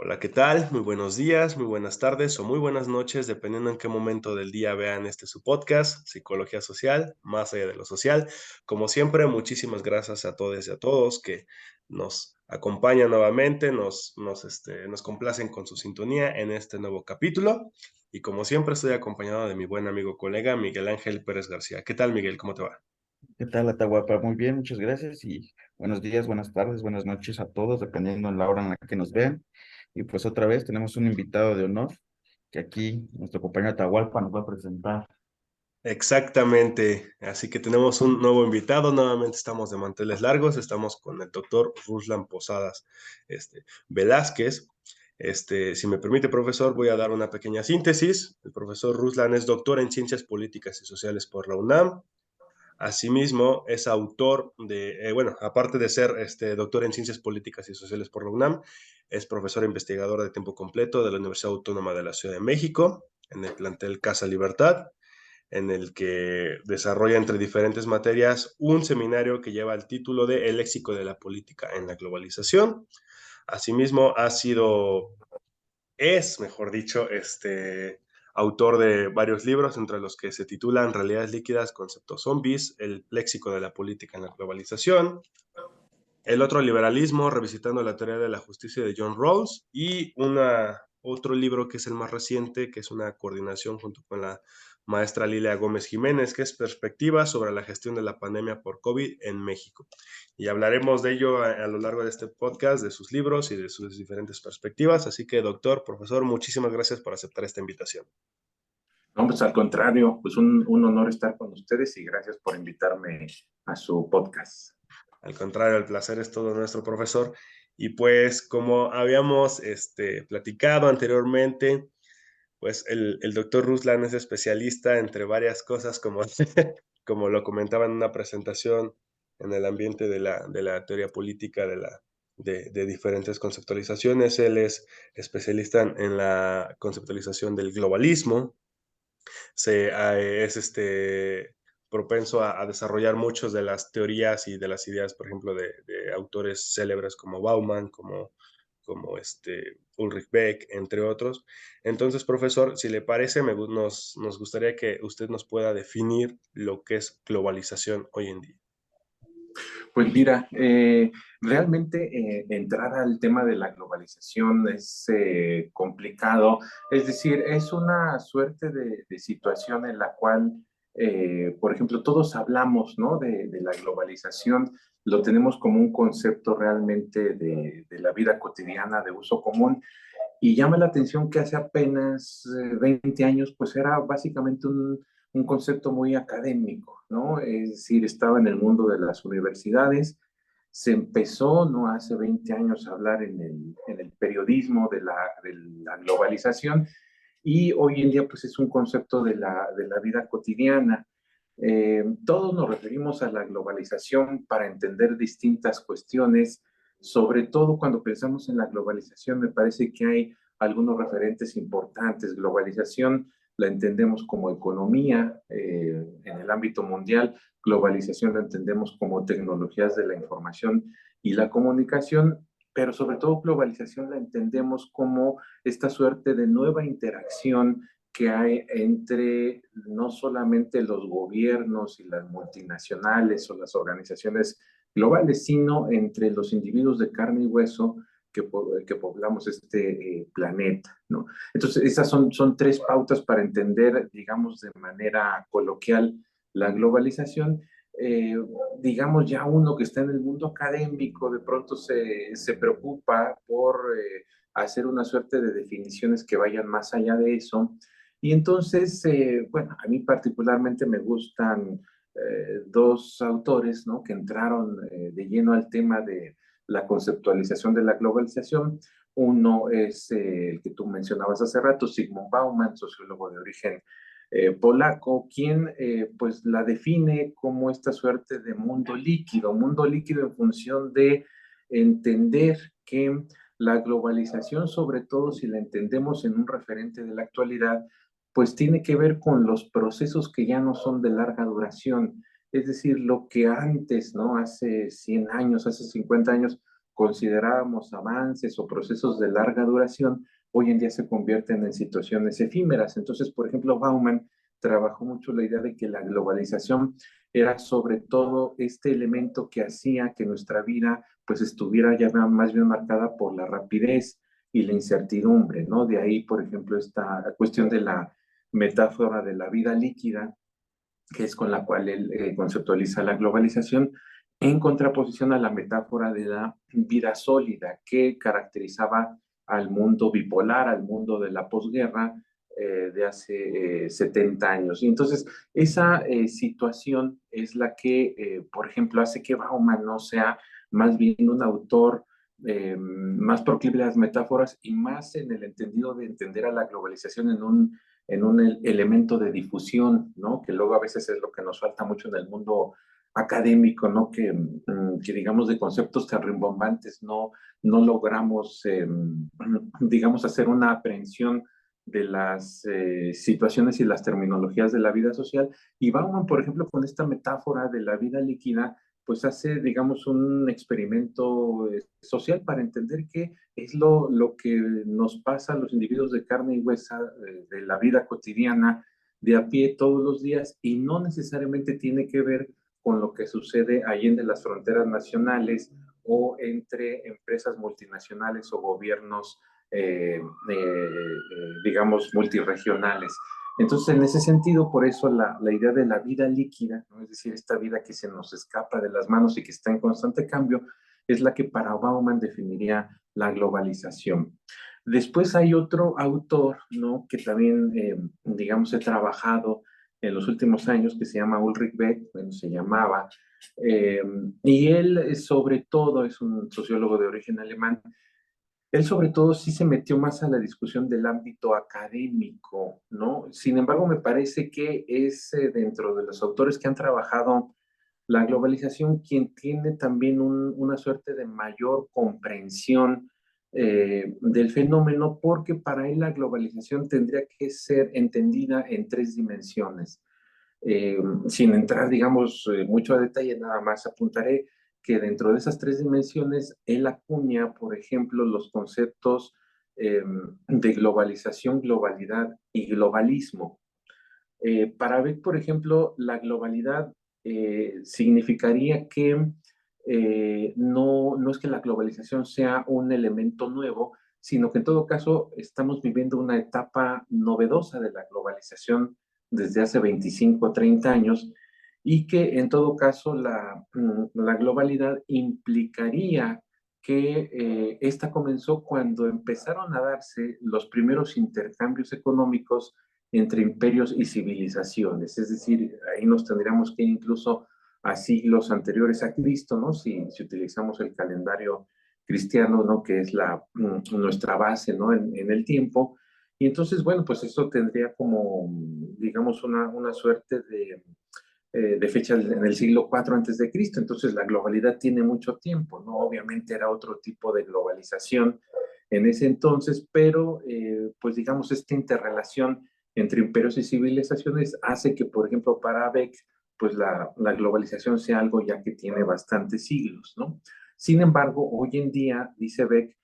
Hola, ¿qué tal? Muy buenos días, muy buenas tardes o muy buenas noches, dependiendo en qué momento del día vean este su podcast, Psicología Social, más allá de lo social. Como siempre, muchísimas gracias a todos y a todos que nos acompañan nuevamente, nos complacen con su sintonía en este nuevo capítulo. Y como siempre, estoy acompañado de mi buen amigo colega Miguel Ángel Pérez García. ¿Qué tal, Miguel? ¿Cómo te va? ¿Qué tal, Atahualpa? Muy bien, muchas gracias y buenos días, buenas tardes, buenas noches a todos, dependiendo de la hora en la que nos vean. Y pues otra vez tenemos un invitado de honor que aquí nuestro compañero Atahualpa nos va a presentar. Exactamente. Así que tenemos un nuevo invitado. Nuevamente estamos de manteles largos. Estamos con el doctor Ruslan Posadas Velázquez. Si me permite, profesor, voy a dar una pequeña síntesis. El profesor Ruslan es doctor en Ciencias Políticas y Sociales por la UNAM. Asimismo, es autor bueno, aparte de ser doctor en Ciencias Políticas y Sociales por la UNAM, es profesor e investigador de tiempo completo de la Universidad Autónoma de la Ciudad de México, en el plantel Casa Libertad, en el que desarrolla entre diferentes materias un seminario que lleva el título de El léxico de la política en la globalización. Asimismo, mejor dicho, autor de varios libros, entre los que se titulan Realidades líquidas, conceptos zombies, El léxico de la política en la globalización, El otro liberalismo, revisitando la teoría de la justicia de John Rawls, y otro libro que es el más reciente, que es una coordinación junto con la maestra Lilia Gómez Jiménez, que es Perspectiva sobre la gestión de la pandemia por COVID en México. Y hablaremos de ello a lo largo de este podcast, de sus libros y de sus diferentes perspectivas. Así que, doctor, profesor, muchísimas gracias por aceptar esta invitación. No, pues al contrario, pues un honor estar con ustedes y gracias por invitarme a su podcast. Al contrario, el placer es todo nuestro, profesor. Y pues, como habíamos platicado anteriormente, pues el doctor Ruslan es especialista entre varias cosas, como, como lo comentaba en una presentación en el ambiente de la teoría política de diferentes conceptualizaciones. Él es especialista en la conceptualización del globalismo, es propenso a desarrollar muchas de las teorías y de las ideas, por ejemplo, de autores célebres como Bauman, como Ulrich Beck, entre otros. Entonces, profesor, si le parece, nos gustaría que usted nos pueda definir lo que es globalización hoy en día. Pues mira, realmente entrar al tema de la globalización es complicado, es decir, es una suerte de situación en la cual, por ejemplo, todos hablamos, ¿no? De la globalización, lo tenemos como un concepto realmente de la vida cotidiana, de uso común, y llama la atención que hace apenas 20 años, pues era básicamente un concepto muy académico, ¿no? Es decir, estaba en el mundo de las universidades, se empezó, ¿no? Hace 20 años a hablar en el periodismo de la globalización y hoy en día pues es un concepto de la vida cotidiana. Todos nos referimos a la globalización para entender distintas cuestiones, sobre todo cuando pensamos en la globalización, me parece que hay algunos referentes importantes. Globalización la entendemos como economía en el ámbito mundial, globalización la entendemos como tecnologías de la información y la comunicación, pero sobre todo globalización la entendemos como esta suerte de nueva interacción que hay entre no solamente los gobiernos y las multinacionales o las organizaciones globales, sino entre los individuos de carne y hueso que poblamos este planeta, ¿no? Entonces, esas son tres pautas para entender, digamos, de manera coloquial la globalización. Eh, digamos, ya uno que está en el mundo académico de pronto se preocupa por hacer una suerte de definiciones que vayan más allá de eso. Y entonces, bueno, a mí particularmente me gustan dos autores, ¿no? Que entraron de lleno al tema de la conceptualización de la globalización. Uno es el que tú mencionabas hace rato, Zygmunt Bauman, sociólogo de origen polaco, quien pues la define como esta suerte de mundo líquido en función de entender que la globalización, sobre todo si la entendemos en un referente de la actualidad, pues tiene que ver con los procesos que ya no son de larga duración. Es decir, lo que antes, ¿no? Hace 100 años, hace 50 años, considerábamos avances o procesos de larga duración, hoy en día se convierten en situaciones efímeras. Entonces, por ejemplo, Bauman trabajó mucho la idea de que la globalización era sobre todo este elemento que hacía que nuestra vida pues estuviera ya más bien marcada por la rapidez y la incertidumbre, ¿no? De ahí, por ejemplo, esta cuestión de la metáfora de la vida líquida, que es con la cual él conceptualiza la globalización, en contraposición a la metáfora de la vida sólida, que caracterizaba al mundo bipolar, al mundo de la posguerra de hace 70 años. Y entonces, esa situación es la que, por ejemplo, hace que Bauman no sea más bien un autor más proclive a las metáforas y más en el entendido de entender a la globalización en un elemento de difusión, ¿no? Que luego a veces es lo que nos falta mucho en el mundo académico, ¿no? Que digamos de conceptos tan rimbombantes no logramos, digamos, hacer una aprehensión de las situaciones y las terminologías de la vida social. Y Bauman, por ejemplo, con esta metáfora de la vida líquida, pues hace, digamos, un experimento social para entender qué es lo que nos pasa a los individuos de carne y huesa de la vida cotidiana, de a pie todos los días, y no necesariamente tiene que ver con lo que sucede allende las fronteras nacionales o entre empresas multinacionales o gobiernos, digamos, multiregionales. Entonces, en ese sentido, por eso la idea de la vida líquida, ¿no? Es decir, esta vida que se nos escapa de las manos y que está en constante cambio, es la que para Bauman definiría la globalización. Después hay otro autor, ¿no? Que también, digamos, he trabajado en los últimos años, que se llama Ulrich Beck, bueno, se llamaba, y él sobre todo es un sociólogo de origen alemán. Él sobre todo sí se metió más a la discusión del ámbito académico, ¿no? Sin embargo, me parece que es dentro de los autores que han trabajado la globalización quien tiene también una suerte de mayor comprensión del fenómeno, porque para él la globalización tendría que ser entendida en tres dimensiones. Sin entrar, digamos, mucho a detalle, nada más apuntaré que dentro de esas tres dimensiones, él acuña, por ejemplo, los conceptos de globalización, globalidad y globalismo. Para ver, por ejemplo, la globalidad significaría que no es que la globalización sea un elemento nuevo, sino que en todo caso estamos viviendo una etapa novedosa de la globalización desde hace 25 o 30 años y que en todo caso la globalidad implicaría que esta comenzó cuando empezaron a darse los primeros intercambios económicos entre imperios y civilizaciones. Es decir, ahí nos tendríamos que ir incluso a siglos anteriores a Cristo, ¿no? Si utilizamos el calendario cristiano, ¿no? Que es nuestra base, ¿no? En el tiempo. Y entonces, bueno, pues eso tendría como, digamos, una suerte de fecha en el siglo IV antes de Cristo. Entonces, la globalidad tiene mucho tiempo, ¿no? Obviamente era otro tipo de globalización en ese entonces, pero, pues digamos, esta interrelación entre imperios y civilizaciones hace que, por ejemplo, para Beck, pues la globalización sea algo ya que tiene bastantes siglos, ¿no? Sin embargo, hoy en día, dice Beck,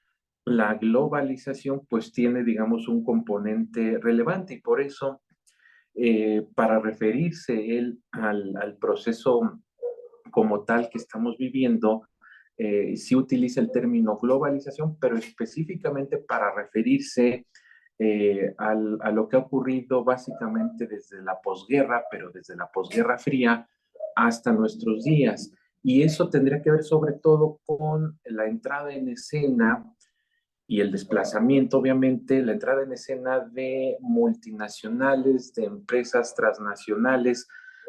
la globalización pues tiene, digamos, un componente relevante y por eso, para referirse él al proceso como tal que estamos viviendo, sí utiliza el término globalización, pero específicamente para referirse a lo que ha ocurrido básicamente desde la posguerra, pero desde la posguerra fría hasta nuestros días. Y eso tendría que ver sobre todo con la entrada en escena y el desplazamiento, obviamente, la entrada en escena de multinacionales, de empresas transnacionales,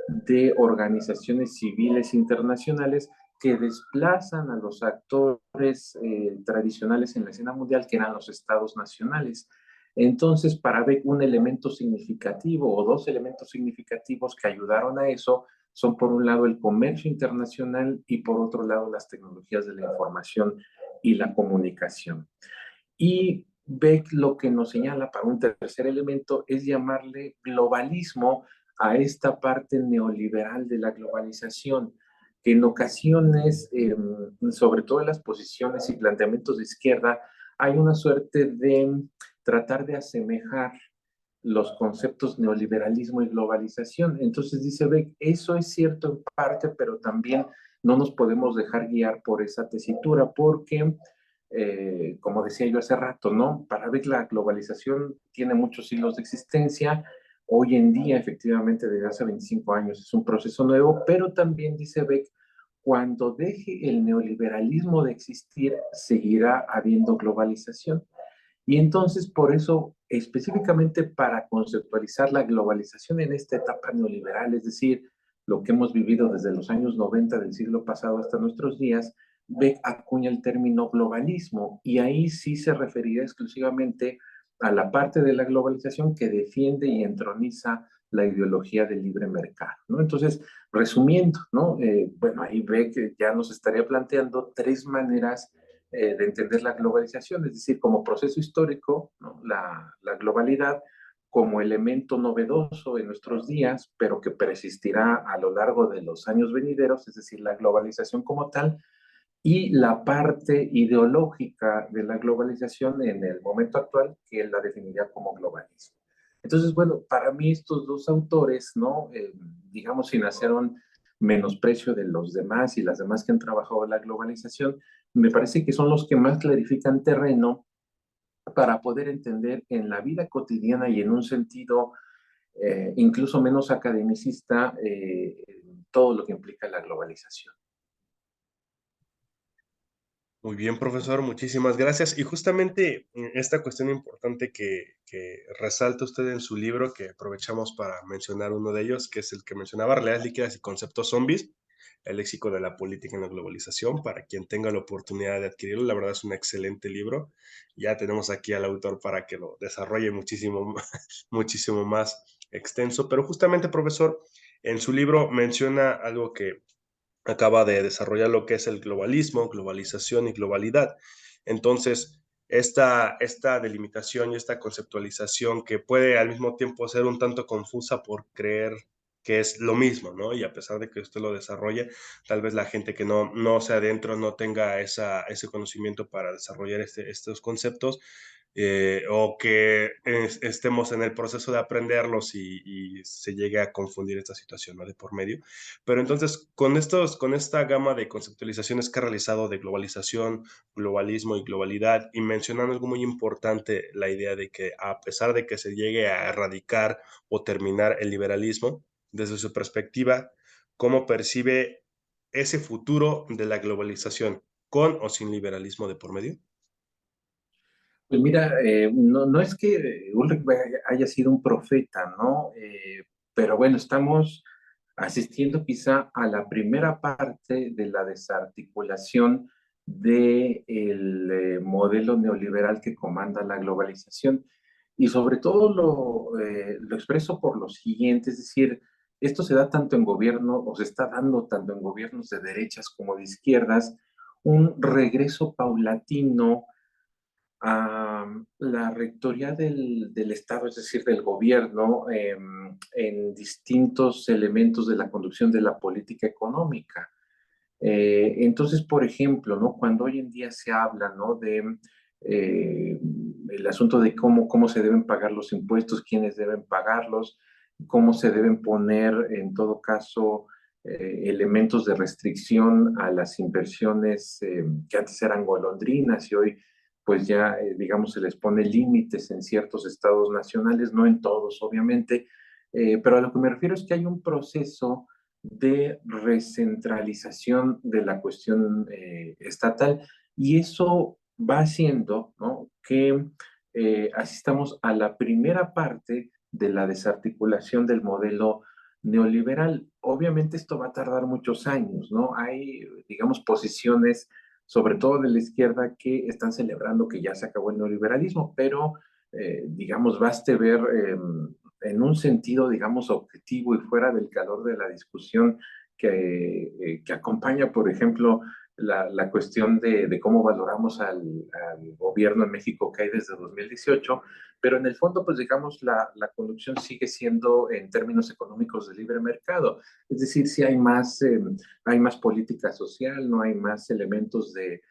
de organizaciones civiles internacionales que desplazan a los actores tradicionales en la escena mundial, que eran los estados nacionales. Entonces, para ver un elemento significativo o dos elementos significativos que ayudaron a eso son, por un lado, el comercio internacional y, por otro lado, las tecnologías de la información y la comunicación. Y Beck lo que nos señala para un tercer elemento es llamarle globalismo a esta parte neoliberal de la globalización, que en ocasiones, sobre todo en las posiciones y planteamientos de izquierda, hay una suerte de tratar de asemejar los conceptos neoliberalismo y globalización. Entonces dice Beck, eso es cierto en parte, pero también no nos podemos dejar guiar por esa tesitura, porque, como decía yo hace rato, ¿no? Para Beck la globalización tiene muchos hilos de existencia. Hoy en día, efectivamente, desde hace 25 años es un proceso nuevo, pero también dice Beck, cuando deje el neoliberalismo de existir, seguirá habiendo globalización. Y entonces, por eso, específicamente para conceptualizar la globalización en esta etapa neoliberal, es decir, lo que hemos vivido desde los años 90 del siglo pasado hasta nuestros días, Beck acuña el término globalismo y ahí sí se referirá exclusivamente a la parte de la globalización que defiende y entroniza la ideología del libre mercado, ¿no? Entonces, resumiendo, ¿no? Bueno, ahí Beck ya nos estaría planteando tres maneras de entender la globalización, es decir, como proceso histórico, ¿no? La globalidad como elemento novedoso en nuestros días, pero que persistirá a lo largo de los años venideros, es decir, la globalización como tal, y la parte ideológica de la globalización en el momento actual, que él la definiría como globalismo. Entonces, bueno, para mí estos dos autores, ¿no? Digamos, sin hacer un menosprecio de los demás y las demás que han trabajado en la globalización, me parece que son los que más clarifican terreno para poder entender en la vida cotidiana y en un sentido incluso menos academicista todo lo que implica la globalización. Muy bien, profesor, muchísimas gracias. Y justamente esta cuestión importante que resalta usted en su libro, que aprovechamos para mencionar uno de ellos, que es el que mencionaba, Realidades líquidas y conceptos zombies, el léxico de la política en la globalización, para quien tenga la oportunidad de adquirirlo, la verdad es un excelente libro. Ya tenemos aquí al autor para que lo desarrolle muchísimo, muchísimo más extenso, pero justamente, profesor, en su libro menciona algo que acaba de desarrollar lo que es el globalismo, globalización y globalidad. Entonces, esta delimitación y esta conceptualización que puede al mismo tiempo ser un tanto confusa por creer que es lo mismo, ¿no? Y a pesar de que usted lo desarrolle, tal vez la gente que no se adentro no tenga ese conocimiento para desarrollar estos conceptos, o que estemos en el proceso de aprenderlos y se llegue a confundir esta situación, ¿no? De por medio. Pero entonces, con esta gama de conceptualizaciones que ha realizado de globalización, globalismo y globalidad, y mencionando algo muy importante, la idea de que a pesar de que se llegue a erradicar o terminar el liberalismo, desde su perspectiva, ¿cómo percibe ese futuro de la globalización, con o sin liberalismo de por medio? Pues mira, no es que Ulrich haya sido un profeta, ¿no? Pero bueno, estamos asistiendo quizá a la primera parte de la desarticulación del modelo neoliberal que comanda la globalización. Y sobre todo lo expreso por lo siguiente, es decir, esto se da tanto en gobierno, o se está dando tanto en gobiernos de derechas como de izquierdas, un regreso paulatino a la rectoría del Estado, es decir, del gobierno, en distintos elementos de la conducción de la política económica. Entonces, por ejemplo, ¿no? Cuando hoy en día se habla, ¿no? de el asunto de cómo se deben pagar los impuestos, quiénes deben pagarlos, cómo se deben poner, en todo caso, elementos de restricción a las inversiones que antes eran golondrinas y hoy pues ya, digamos, se les pone límites en ciertos estados nacionales, no en todos, obviamente, pero a lo que me refiero es que hay un proceso de recentralización de la cuestión estatal y eso va haciendo, ¿no? que asistamos a la primera parte de la desarticulación del modelo neoliberal. Obviamente esto va a tardar muchos años, ¿no? Hay, digamos, posiciones, sobre todo de la izquierda, que están celebrando que ya se acabó el neoliberalismo, pero, digamos, baste ver en un sentido, digamos, objetivo y fuera del calor de la discusión que acompaña, por ejemplo, la cuestión de cómo valoramos al gobierno en México que hay desde 2018, pero en el fondo, pues digamos, la conducción sigue siendo en términos económicos de libre mercado. Es decir, si hay más política social, no hay más elementos de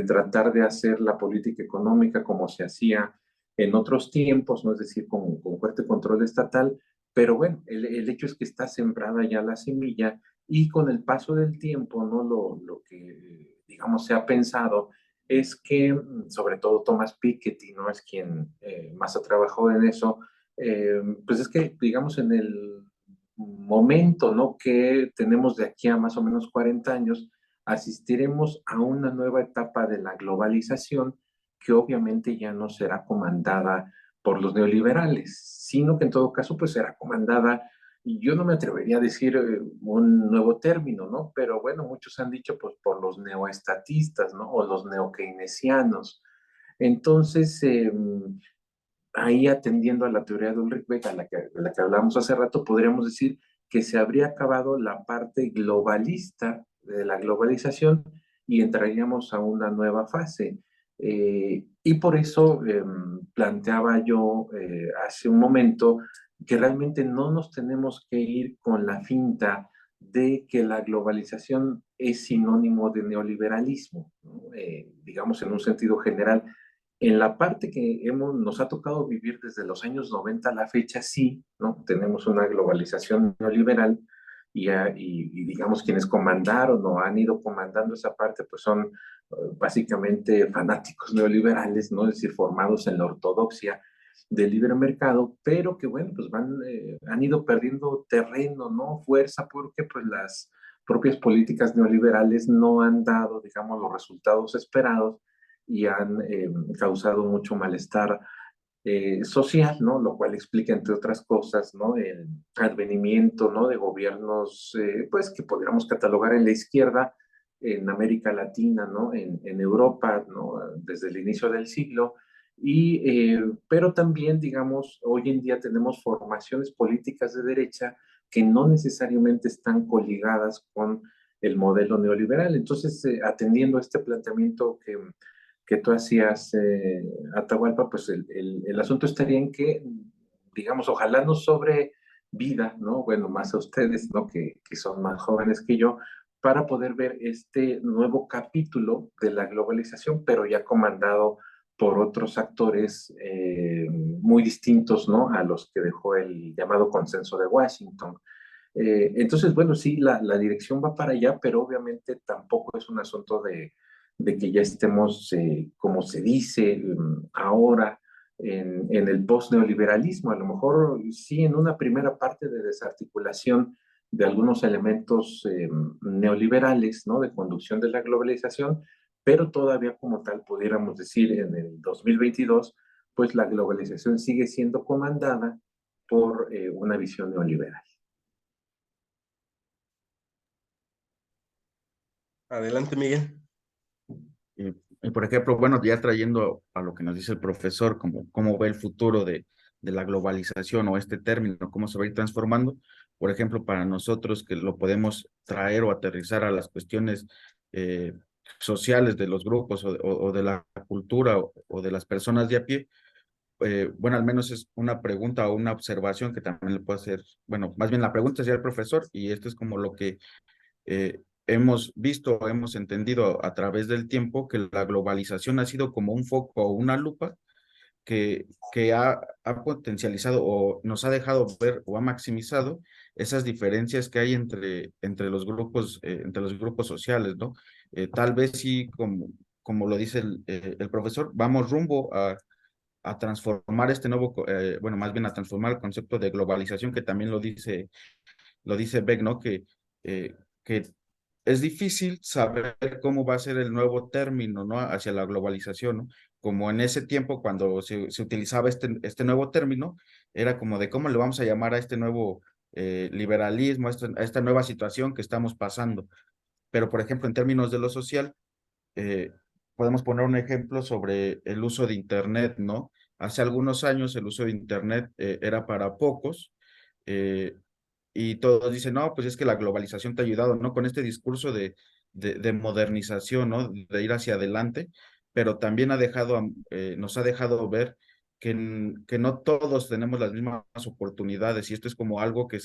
tratar de hacer la política económica como se hacía en otros tiempos, ¿no? Es decir, con fuerte control estatal, pero bueno, el hecho es que está sembrada ya la semilla y con el paso del tiempo, ¿no? Lo que, digamos, se ha pensado es que, sobre todo Thomas Piketty, ¿no? Es quien más ha trabajado en eso, pues es que, digamos, en el momento, ¿no? Que tenemos de aquí a más o menos 40 años, asistiremos a una nueva etapa de la globalización que obviamente ya no será comandada por los neoliberales, sino que en todo caso pues será comandada, y yo no me atrevería a decir un nuevo término, ¿no? Pero bueno, muchos han dicho pues por los neoestatistas, ¿no? O los neokeynesianos. Entonces, ahí atendiendo a la teoría de Ulrich Beck, de la que hablamos hace rato, podríamos decir que se habría acabado la parte globalista de la globalización y entraríamos a una nueva fase. Y por eso planteaba yo hace un momento que realmente no nos tenemos que ir con la finta de que la globalización es sinónimo de neoliberalismo, ¿no? Digamos en un sentido general, en la parte que nos ha tocado vivir desde los años 90 a la fecha, sí, ¿no? Tenemos una globalización neoliberal y digamos quienes comandaron o han ido comandando esa parte, pues son básicamente fanáticos neoliberales, ¿no? Es decir, formados en la ortodoxia del libre mercado, pero que bueno, pues han ido perdiendo terreno, ¿no? Fuerza, porque pues las propias políticas neoliberales no han dado, digamos, los resultados esperados y han causado mucho malestar social, ¿no? Lo cual explica, entre otras cosas, ¿no? El advenimiento, ¿no? De gobiernos, pues, que podríamos catalogar en la izquierda, en América Latina, ¿no? En Europa, ¿no? Desde el inicio del siglo. Pero también, digamos, hoy en día tenemos formaciones políticas de derecha que no necesariamente están coligadas con el modelo neoliberal. Entonces, atendiendo a este planteamiento que tú hacías, Atahualpa, pues el asunto estaría en que, digamos, ojalá no sobre vida, ¿no? Bueno, más a ustedes, ¿no? Que son más jóvenes que yo, para poder ver este nuevo capítulo de la globalización, pero ya comandado por otros actores muy distintos, ¿no? A los que dejó el llamado consenso de Washington. Entonces, bueno, sí, la dirección va para allá, pero obviamente tampoco es un asunto de que ya estemos, como se dice ahora, en el post-neoliberalismo. A lo mejor sí en una primera parte de desarticulación de algunos elementos neoliberales, ¿no? De conducción de la globalización, pero todavía como tal pudiéramos decir en el 2022, pues la globalización sigue siendo comandada por una visión neoliberal. Adelante, Miguel. Y, por ejemplo, bueno, ya trayendo a lo que nos dice el profesor, como cómo ve el futuro de la globalización o este término, cómo se va a ir transformando, por ejemplo, para nosotros que lo podemos traer o aterrizar a las cuestiones eh, sociales de los grupos o de la cultura o de las personas de a pie, bueno, al menos es una pregunta o una observación que también le puedo hacer, bueno, más bien la pregunta sería el profesor y esto es como lo que hemos visto, hemos entendido a través del tiempo que la globalización ha sido como un foco o una lupa que ha potencializado o nos ha dejado ver o ha maximizado esas diferencias que hay entre los grupos sociales, ¿no? Tal vez sí, como lo dice el profesor, vamos rumbo a transformar este nuevo, bueno, más bien a transformar el concepto de globalización que también lo dice Beck, ¿no? Que es difícil saber cómo va a ser el nuevo término, ¿no? Hacia la globalización, ¿no? Como en ese tiempo cuando se utilizaba este nuevo término, era como de cómo le vamos a llamar a este nuevo liberalismo, a esta nueva situación que estamos pasando. Pero, por ejemplo, en términos de lo social, eh, podemos poner un ejemplo sobre el uso de Internet, ¿no? Hace algunos años el uso de Internet era para pocos, eh, y todos dicen, no, pues es que la globalización te ha ayudado, ¿no? Con este discurso de modernización, ¿no? De ir hacia adelante, pero también nos ha dejado ver que no todos tenemos las mismas oportunidades y esto es como algo que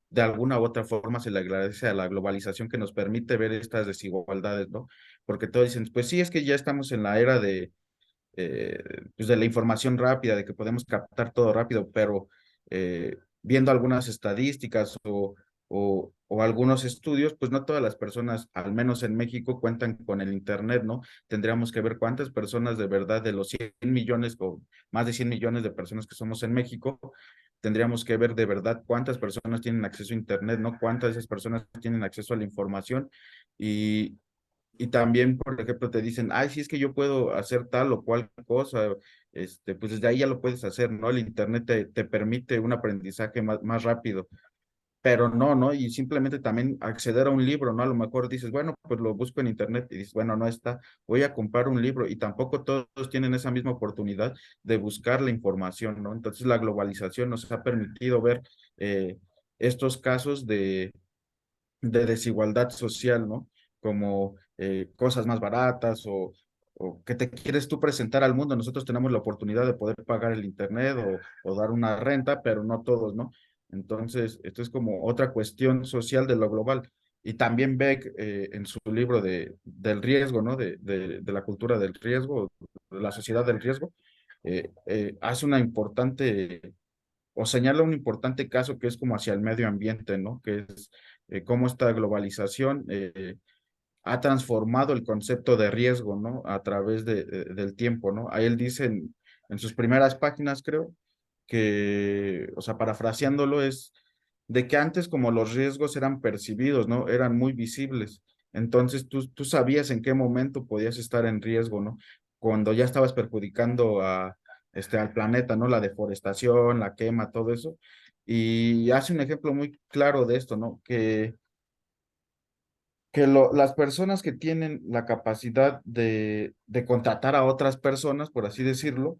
de alguna u otra forma se le agradece a la globalización que nos permite ver estas desigualdades, ¿no? Porque todos dicen, pues sí, es que ya estamos en la era pues de la información rápida, de que podemos captar todo rápido, pero viendo algunas estadísticas o algunos estudios, pues no todas las personas, al menos en México, cuentan con el Internet, ¿no? Tendríamos que ver cuántas personas de verdad de los 100 millones o más de 100 millones de personas que somos en México, tendríamos que ver de verdad cuántas personas tienen acceso a Internet, ¿no? Cuántas de esas personas tienen acceso a la información y, y también, por ejemplo, te dicen, ay, sí es que yo puedo hacer tal o cual cosa, pues desde ahí ya lo puedes hacer, ¿no? El Internet te permite un aprendizaje más rápido, pero no, ¿no? Y simplemente también acceder a un libro, ¿no? A lo mejor dices, bueno, pues lo busco en Internet y dices, bueno, no está, voy a comprar un libro y tampoco todos tienen esa misma oportunidad de buscar la información, ¿no? Entonces la globalización nos ha permitido ver eh, estos casos de desigualdad social, ¿no? Como cosas más baratas o que te quieres tú presentar al mundo. Nosotros tenemos la oportunidad de poder pagar el internet o dar una renta, pero no todos, ¿no? Entonces, esto es como otra cuestión social de lo global. Y también Beck, en su libro del riesgo, ¿no? De la cultura del riesgo, de la sociedad del riesgo, hace una importante o señala un importante caso que es como hacia el medio ambiente, ¿no? Que es cómo esta globalización ha transformado el concepto de riesgo, ¿no? A través del tiempo, ¿no? Ahí él dice en sus primeras páginas, creo, que, o sea, parafraseándolo, es de que antes como los riesgos eran percibidos, ¿no? Eran muy visibles. Entonces tú sabías en qué momento podías estar en riesgo, ¿no? Cuando ya estabas perjudicando al planeta, ¿no? La deforestación, la quema, todo eso. Y hace un ejemplo muy claro de esto, ¿no? Que las personas que tienen la capacidad de contratar a otras personas, por así decirlo,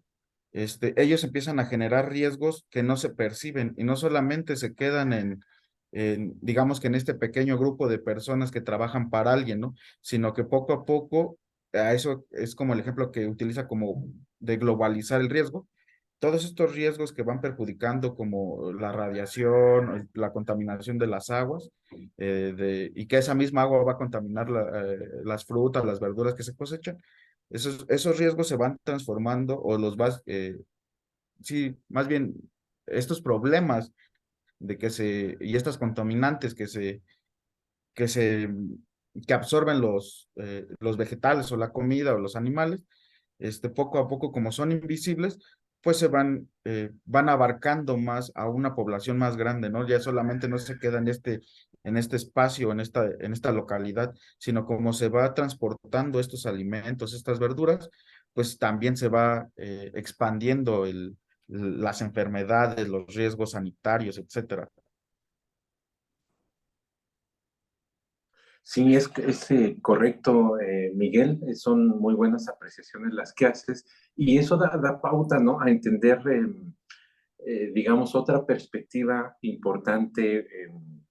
ellos empiezan a generar riesgos que no se perciben y no solamente se quedan digamos que en este pequeño grupo de personas que trabajan para alguien, ¿no? Sino que poco a poco, a eso es como el ejemplo que utiliza como de globalizar el riesgo, todos estos riesgos que van perjudicando como la radiación, la contaminación de las aguas, y que esa misma agua va a contaminar las frutas, las verduras que se cosechan, esos riesgos se van transformando o sí, más bien estos problemas y estas contaminantes que se, que absorben los vegetales o la comida o los animales, poco a poco, como son invisibles, pues van abarcando más a una población más grande, ¿no? Ya solamente no se queda en este espacio, en esta localidad, sino como se va transportando estos alimentos, estas verduras, pues también se va expandiendo las enfermedades, los riesgos sanitarios, etcétera. Sí, es correcto, Miguel. Son muy buenas apreciaciones las que haces y eso da pauta, ¿no? A entender, digamos, otra perspectiva importante,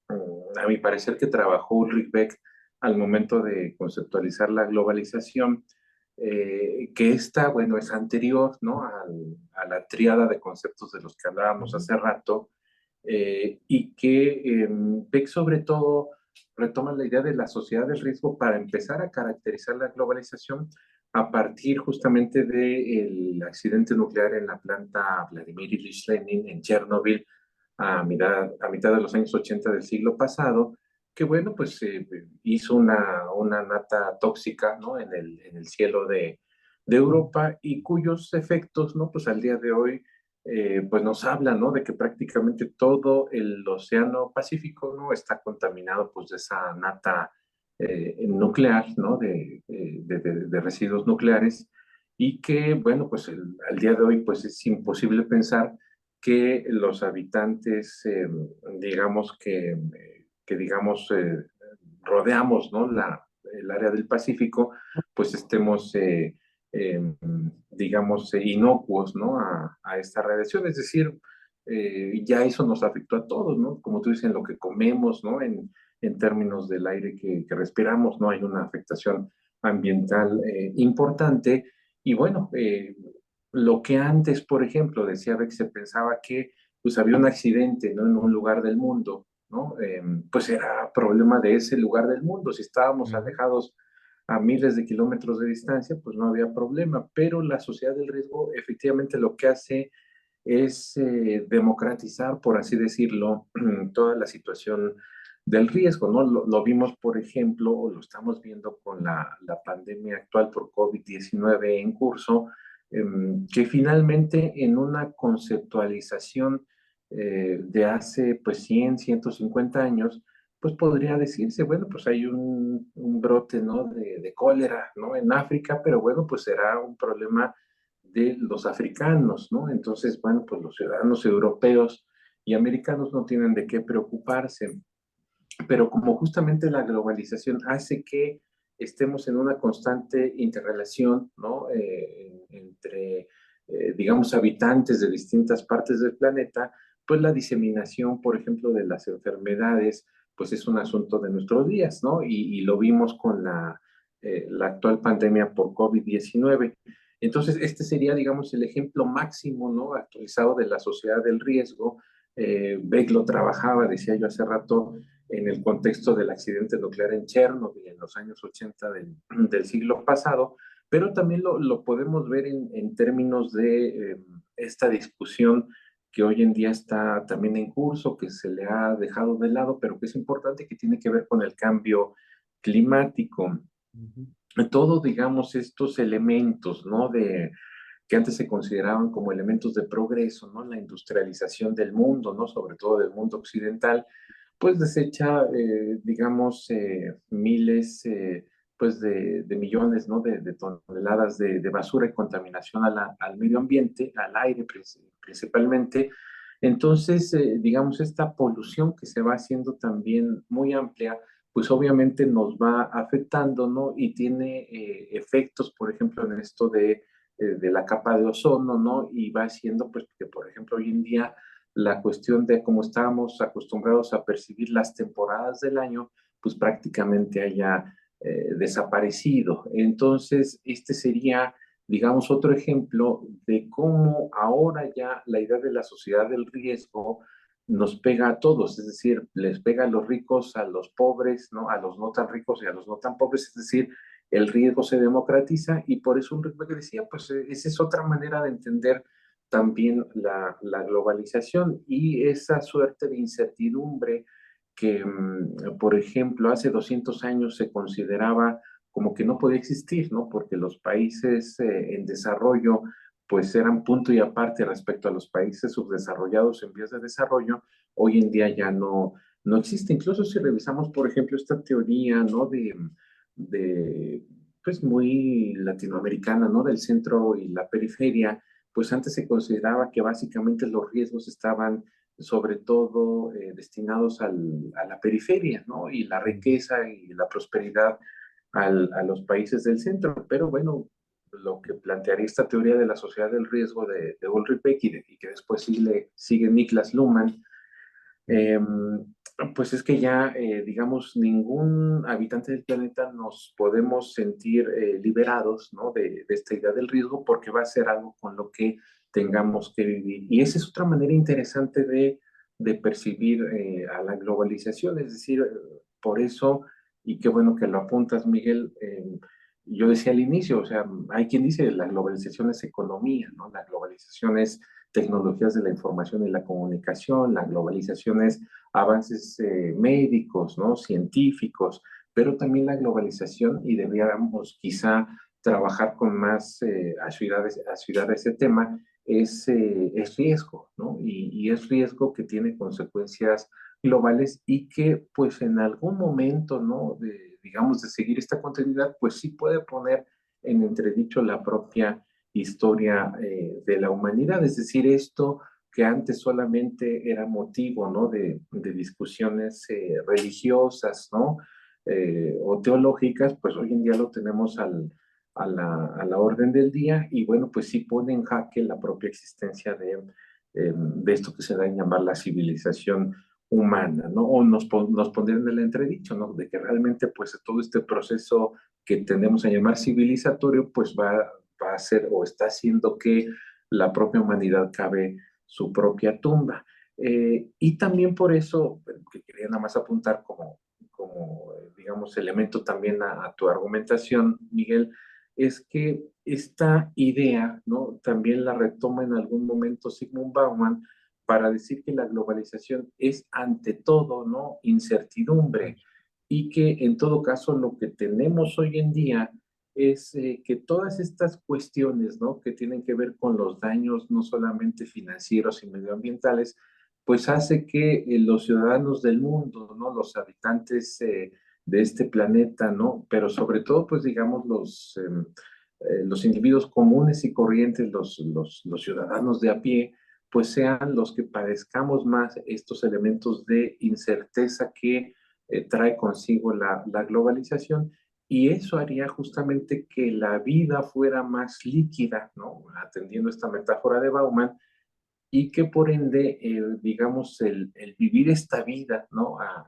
a mi parecer, que trabajó Ulrich Beck al momento de conceptualizar la globalización, que esta, bueno, es anterior, ¿no? A la tríada de conceptos de los que hablábamos hace rato, y que Beck sobre todo retoma la idea de la sociedad del riesgo para empezar a caracterizar la globalización a partir justamente del accidente nuclear en la planta Vladimir Ilich Lenin en Chernobyl a mitad de los años 80 del siglo pasado, que bueno, pues hizo una nata tóxica, ¿no? En el cielo de Europa y cuyos efectos, ¿no? Pues al día de hoy pues nos habla, ¿no? De que prácticamente todo el océano Pacífico, ¿no? Está contaminado, pues, de esa nata nuclear, ¿no? De residuos nucleares y que, bueno, pues al día de hoy, pues es imposible pensar que los habitantes, digamos que digamos, rodeamos, ¿no? El área del Pacífico, pues estemos eh, digamos, inocuos, ¿no? A esta radiación. Es decir, ya eso nos afectó a todos, ¿no? Como tú dices, en lo que comemos, ¿no? en términos del aire que respiramos, ¿no? Hay una afectación ambiental importante. Y bueno, lo que antes, por ejemplo, decía Beck, se pensaba que pues había un accidente, ¿no? En un lugar del mundo, ¿no? Pues era problema de ese lugar del mundo. Si estábamos alejados a miles de kilómetros de distancia, pues no había problema. Pero la sociedad del riesgo efectivamente lo que hace es democratizar, por así decirlo, toda la situación del riesgo, ¿no? Lo vimos, por ejemplo, o lo estamos viendo con la pandemia actual por COVID-19 en curso, que finalmente en una conceptualización de hace pues 100, 150 años, pues podría decirse, bueno, pues hay un brote, ¿no? De cólera, ¿no? En África, pero bueno, pues será un problema de los africanos, ¿no? Entonces, bueno, pues los ciudadanos europeos y americanos no tienen de qué preocuparse, pero como justamente la globalización hace que estemos en una constante interrelación, ¿no? Entre, digamos, habitantes de distintas partes del planeta, pues la diseminación, por ejemplo, de las enfermedades, pues es un asunto de nuestros días, ¿no? Y lo vimos con la actual pandemia por COVID-19. Entonces, este sería, digamos, el ejemplo máximo, ¿no? Actualizado de la sociedad del riesgo. Beck lo trabajaba, decía yo hace rato, en el contexto del accidente nuclear en Chernobyl en los años 80 del siglo pasado, pero también lo podemos ver en términos de esta discusión que hoy en día está también en curso, que se le ha dejado de lado, pero que es importante, que tiene que ver con el cambio climático. Todo, digamos, estos elementos, ¿no? Que antes se consideraban como elementos de progreso, ¿no? La industrialización del mundo, ¿no? Sobre todo del mundo occidental, pues desecha, digamos, miles, pues de millones, ¿no? De toneladas de basura y contaminación al medio ambiente, al aire principalmente. Entonces, digamos, esta polución que se va haciendo también muy amplia, pues obviamente nos va afectando, ¿no? Y tiene efectos, por ejemplo, en esto de la capa de ozono, ¿no? Y va haciendo, pues, que, por ejemplo, hoy en día la cuestión de cómo estábamos acostumbrados a percibir las temporadas del año, pues prácticamente haya desaparecido. Entonces, este sería, digamos, otro ejemplo de cómo ahora ya la idea de la sociedad del riesgo nos pega a todos, es decir, les pega a los ricos, a los pobres, ¿no? A los no tan ricos y a los no tan pobres, es decir, el riesgo se democratiza y por eso un ritmo que decía, pues esa es otra manera de entender también la globalización y esa suerte de incertidumbre que, por ejemplo, hace 200 años se consideraba como que no podía existir, ¿no? Porque los países en desarrollo pues eran punto y aparte respecto a los países subdesarrollados en vías de desarrollo, hoy en día ya no existe. Incluso si revisamos, por ejemplo, esta teoría, ¿no? De pues muy latinoamericana, ¿no? Del centro y la periferia, pues antes se consideraba que básicamente los riesgos estaban sobre todo destinados a la periferia, ¿no? Y la riqueza y la prosperidad a los países del centro. Pero bueno, lo que plantearía esta teoría de la sociedad del riesgo de Ulrich Beck y que después sigue Niklas Luhmann, eh, pues es que ya, digamos, ningún habitante del planeta nos podemos sentir liberados, ¿no? De esta idea del riesgo porque va a ser algo con lo que tengamos que vivir. Y esa es otra manera interesante de percibir a la globalización, es decir, por eso, y qué bueno que lo apuntas, Miguel, yo decía al inicio, o sea, hay quien dice la globalización es economía, ¿no? La globalización es tecnologías de la información y la comunicación, la globalización es avances médicos, ¿no? Científicos, pero también la globalización, y deberíamos quizá trabajar con más asiduidad a ese tema, es riesgo, ¿no? Y es riesgo que tiene consecuencias globales y que pues en algún momento, ¿no? Digamos, de seguir esta continuidad, pues sí puede poner en entredicho la propia historia de la humanidad, es decir, esto que antes solamente era motivo, ¿no? De discusiones religiosas, ¿no? O teológicas, pues hoy en día lo tenemos a la orden del día y bueno, pues sí pone en jaque la propia existencia de esto que se da en llamar la civilización humana, ¿no? O nos pondrían en el entredicho, ¿no? De que realmente, pues, todo este proceso que tendemos a llamar civilizatorio, pues va a ser o está haciendo que la propia humanidad cabe su propia tumba. Y también por eso, que quería nada más apuntar como digamos, elemento también a tu argumentación, Miguel, es que esta idea, ¿no? También la retoma en algún momento Sigmund Bauman para decir que la globalización es ante todo, ¿no? Incertidumbre y que en todo caso lo que tenemos hoy en día es que todas estas cuestiones, ¿no? Que tienen que ver con los daños no solamente financieros y medioambientales, pues hace que los ciudadanos del mundo, ¿no? Los habitantes de este planeta, ¿no? Pero sobre todo, pues digamos, los individuos comunes y corrientes, los ciudadanos de a pie, pues sean los que padezcamos más estos elementos de incerteza que trae consigo la globalización. Y eso haría justamente que la vida fuera más líquida, ¿no? Atendiendo esta metáfora de Bauman, y que por ende, digamos, el vivir esta vida, ¿no? A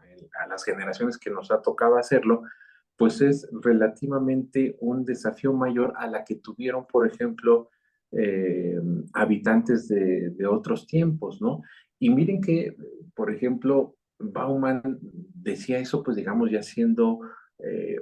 las generaciones que nos ha tocado hacerlo, pues es relativamente un desafío mayor a la que tuvieron, por ejemplo, eh, habitantes de otros tiempos, ¿no? Y miren que, por ejemplo, Bauman decía eso, pues digamos, ya siendo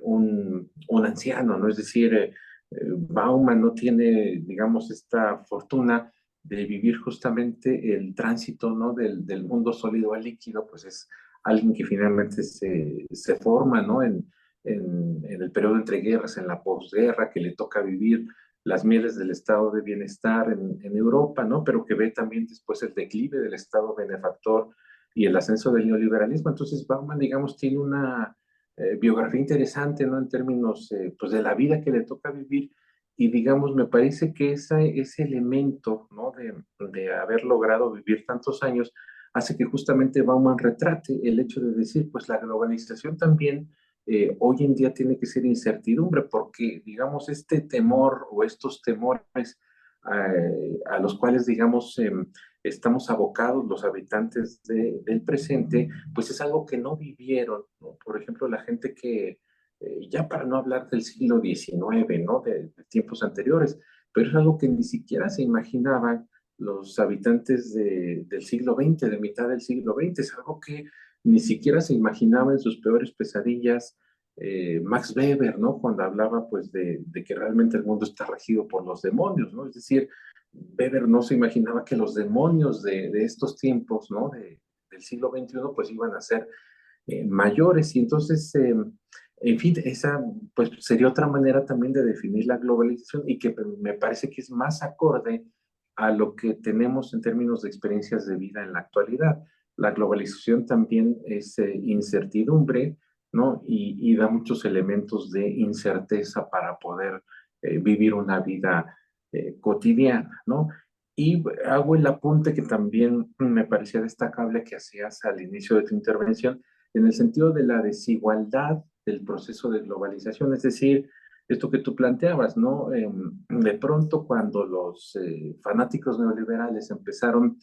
un anciano, ¿no? Es decir, Bauman no tiene, digamos, esta fortuna de vivir justamente el tránsito, ¿no? Del mundo sólido al líquido, pues es alguien que finalmente se forma, ¿no? En el periodo entre guerras, en la posguerra, que le toca vivir las mieles del estado de bienestar en Europa, ¿no? Pero que ve también después el declive del estado benefactor y el ascenso del neoliberalismo. Entonces, Bauman, digamos, tiene una biografía interesante, ¿no? En términos, pues, de la vida que le toca vivir y digamos, me parece que ese elemento, ¿no? De haber logrado vivir tantos años hace que justamente Bauman retrate el hecho de decir, pues la globalización también hoy en día tiene que ser incertidumbre, porque, digamos, este temor o estos temores a los cuales, digamos, estamos abocados los habitantes del presente, pues es algo que no vivieron, ¿no? Por ejemplo, la gente que ya para no hablar del siglo XIX, ¿no? De tiempos anteriores, pero es algo que ni siquiera se imaginaban los habitantes del siglo XX, de mitad del siglo XX, es algo que ni siquiera se imaginaba en sus peores pesadillas Max Weber, ¿no? Cuando hablaba pues de que realmente el mundo está regido por los demonios, ¿no? Es decir, Weber no se imaginaba que los demonios de estos tiempos, ¿no? Del siglo XXI pues iban a ser mayores y entonces, en fin, esa pues sería otra manera también de definir la globalización y que me parece que es más acorde a lo que tenemos en términos de experiencias de vida en la actualidad. La globalización también es incertidumbre, ¿no? Y da muchos elementos de incerteza para poder vivir una vida cotidiana, ¿no? Y hago el apunte que también me parecía destacable que hacías al inicio de tu intervención, en el sentido de la desigualdad del proceso de globalización, es decir, esto que tú planteabas, ¿no? De pronto cuando los fanáticos neoliberales empezaron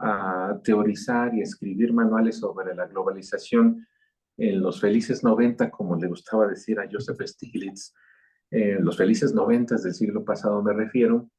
a teorizar y escribir manuales sobre la globalización en los felices 90, como le gustaba decir a Joseph Stiglitz, los felices 90 del siglo pasado me refiero,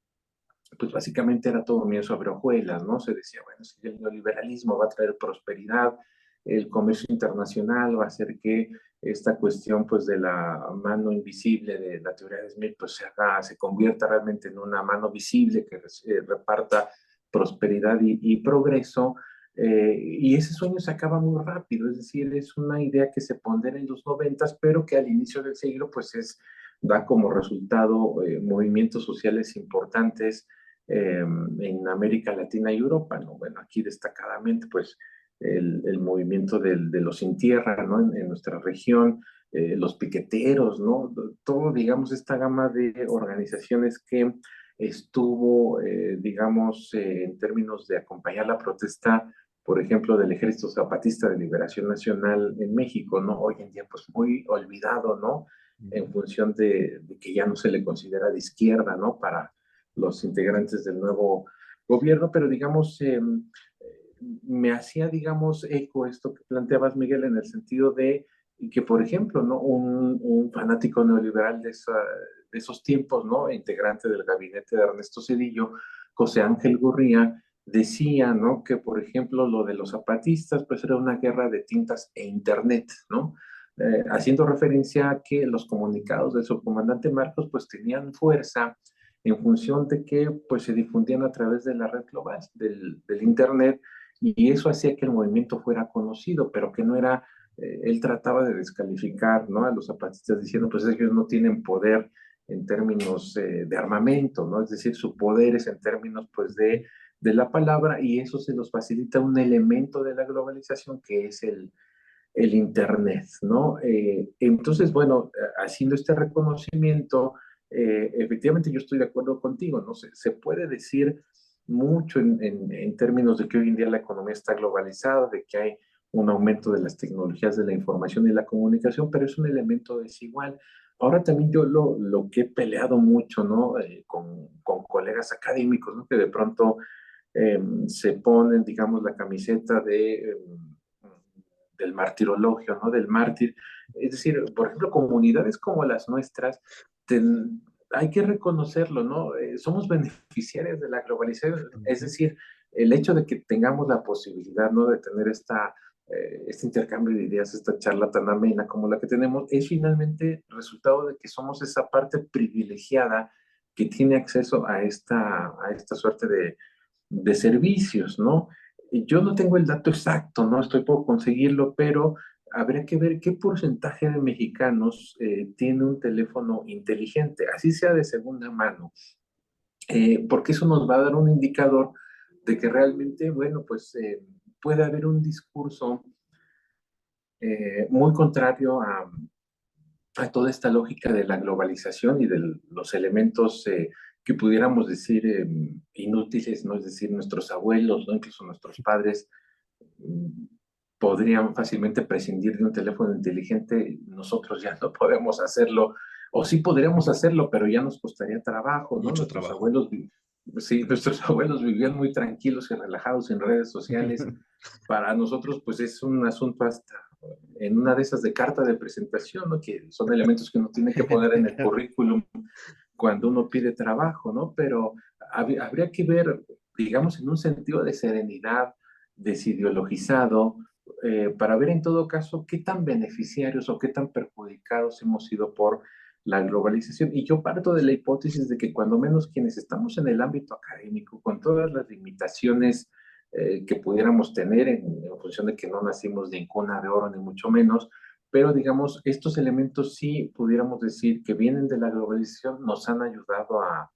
pues básicamente era todo miel sobre hojuelas, ¿no? Se decía, bueno, si el neoliberalismo va a traer prosperidad, el comercio internacional va a hacer que esta cuestión, pues, de la mano invisible de la teoría de Smith, pues, se convierta realmente en una mano visible que reparta prosperidad y progreso. Y ese sueño se acaba muy rápido, es decir, es una idea que se pondera en los 90, pero que al inicio del siglo, pues, da como resultado movimientos sociales importantes, en América Latina y Europa, ¿no? Bueno, aquí destacadamente, pues, el movimiento de los sin tierra, ¿no? En nuestra región, los piqueteros, ¿no? Todo, digamos, esta gama de organizaciones que estuvo, digamos, en términos de acompañar la protesta, por ejemplo, del Ejército Zapatista de Liberación Nacional en México, ¿no? Hoy en día, pues, muy olvidado, ¿no? En función de que ya no se le considera de izquierda, ¿no? Para los integrantes del nuevo gobierno, pero digamos, me hacía, digamos, eco esto que planteabas, Miguel, en el sentido de que, por ejemplo, ¿no? Un fanático neoliberal de esos tiempos, ¿no? Integrante del gabinete de Ernesto Zedillo, José Ángel Gurría, decía, ¿no? Que, por ejemplo, lo de los zapatistas, pues era una guerra de tintas e internet, ¿no? Haciendo referencia a que los comunicados del subcomandante Marcos, pues tenían fuerza en función de que, pues, se difundían a través de la red global, del internet, y eso hacía que el movimiento fuera conocido, pero que no era, él trataba de descalificar, ¿no? A los zapatistas diciendo, pues ellos no tienen poder en términos de armamento, ¿no? Es decir, su poder es en términos, pues, de la palabra, y eso se los facilita un elemento de la globalización que es el Internet, ¿no? Entonces, bueno, haciendo este reconocimiento, efectivamente yo estoy de acuerdo contigo, ¿no? Se puede decir mucho en términos de que hoy en día la economía está globalizada, de que hay un aumento de las tecnologías de la información y la comunicación, pero es un elemento desigual. Ahora también yo lo que he peleado mucho, ¿no? Con colegas académicos, ¿no? Que de pronto se ponen, digamos, la camiseta del martirologio, ¿no? Del mártir. Es decir, por ejemplo, comunidades como las nuestras, hay que reconocerlo, ¿no? Somos beneficiarios de la globalización, es decir, el hecho de que tengamos la posibilidad, ¿no? De tener este intercambio de ideas, esta charla tan amena como la que tenemos, es finalmente resultado de que somos esa parte privilegiada que tiene acceso a esta suerte de servicios, ¿no? Yo no tengo el dato exacto, no estoy por conseguirlo, pero habría que ver qué porcentaje de mexicanos tiene un teléfono inteligente, así sea de segunda mano, porque eso nos va a dar un indicador de que realmente, bueno, pues puede haber un discurso muy contrario a toda esta lógica de la globalización y de los elementos que pudiéramos decir inútiles, ¿no? Es decir, nuestros abuelos, ¿no? Incluso nuestros padres mm, podrían fácilmente prescindir de un teléfono inteligente, nosotros ya no podemos hacerlo, o sí podríamos hacerlo, pero ya nos costaría trabajo, ¿no? Mucho trabajo. Sí, nuestros abuelos vivían muy tranquilos y relajados en redes sociales. Para nosotros, pues es un asunto hasta en una de esas de carta de presentación, ¿no? Que son elementos que uno tiene que poner en el currículum cuando uno pide trabajo, ¿no? Pero habría que ver, digamos, en un sentido de serenidad, desideologizado, para ver en todo caso qué tan beneficiarios o qué tan perjudicados hemos sido por la globalización. Y yo parto de la hipótesis de que cuando menos quienes estamos en el ámbito académico, con todas las limitaciones que pudiéramos tener en función de que no nacimos de cuna de oro, ni mucho menos, pero digamos, estos elementos sí pudiéramos decir que vienen de la globalización, nos han ayudado a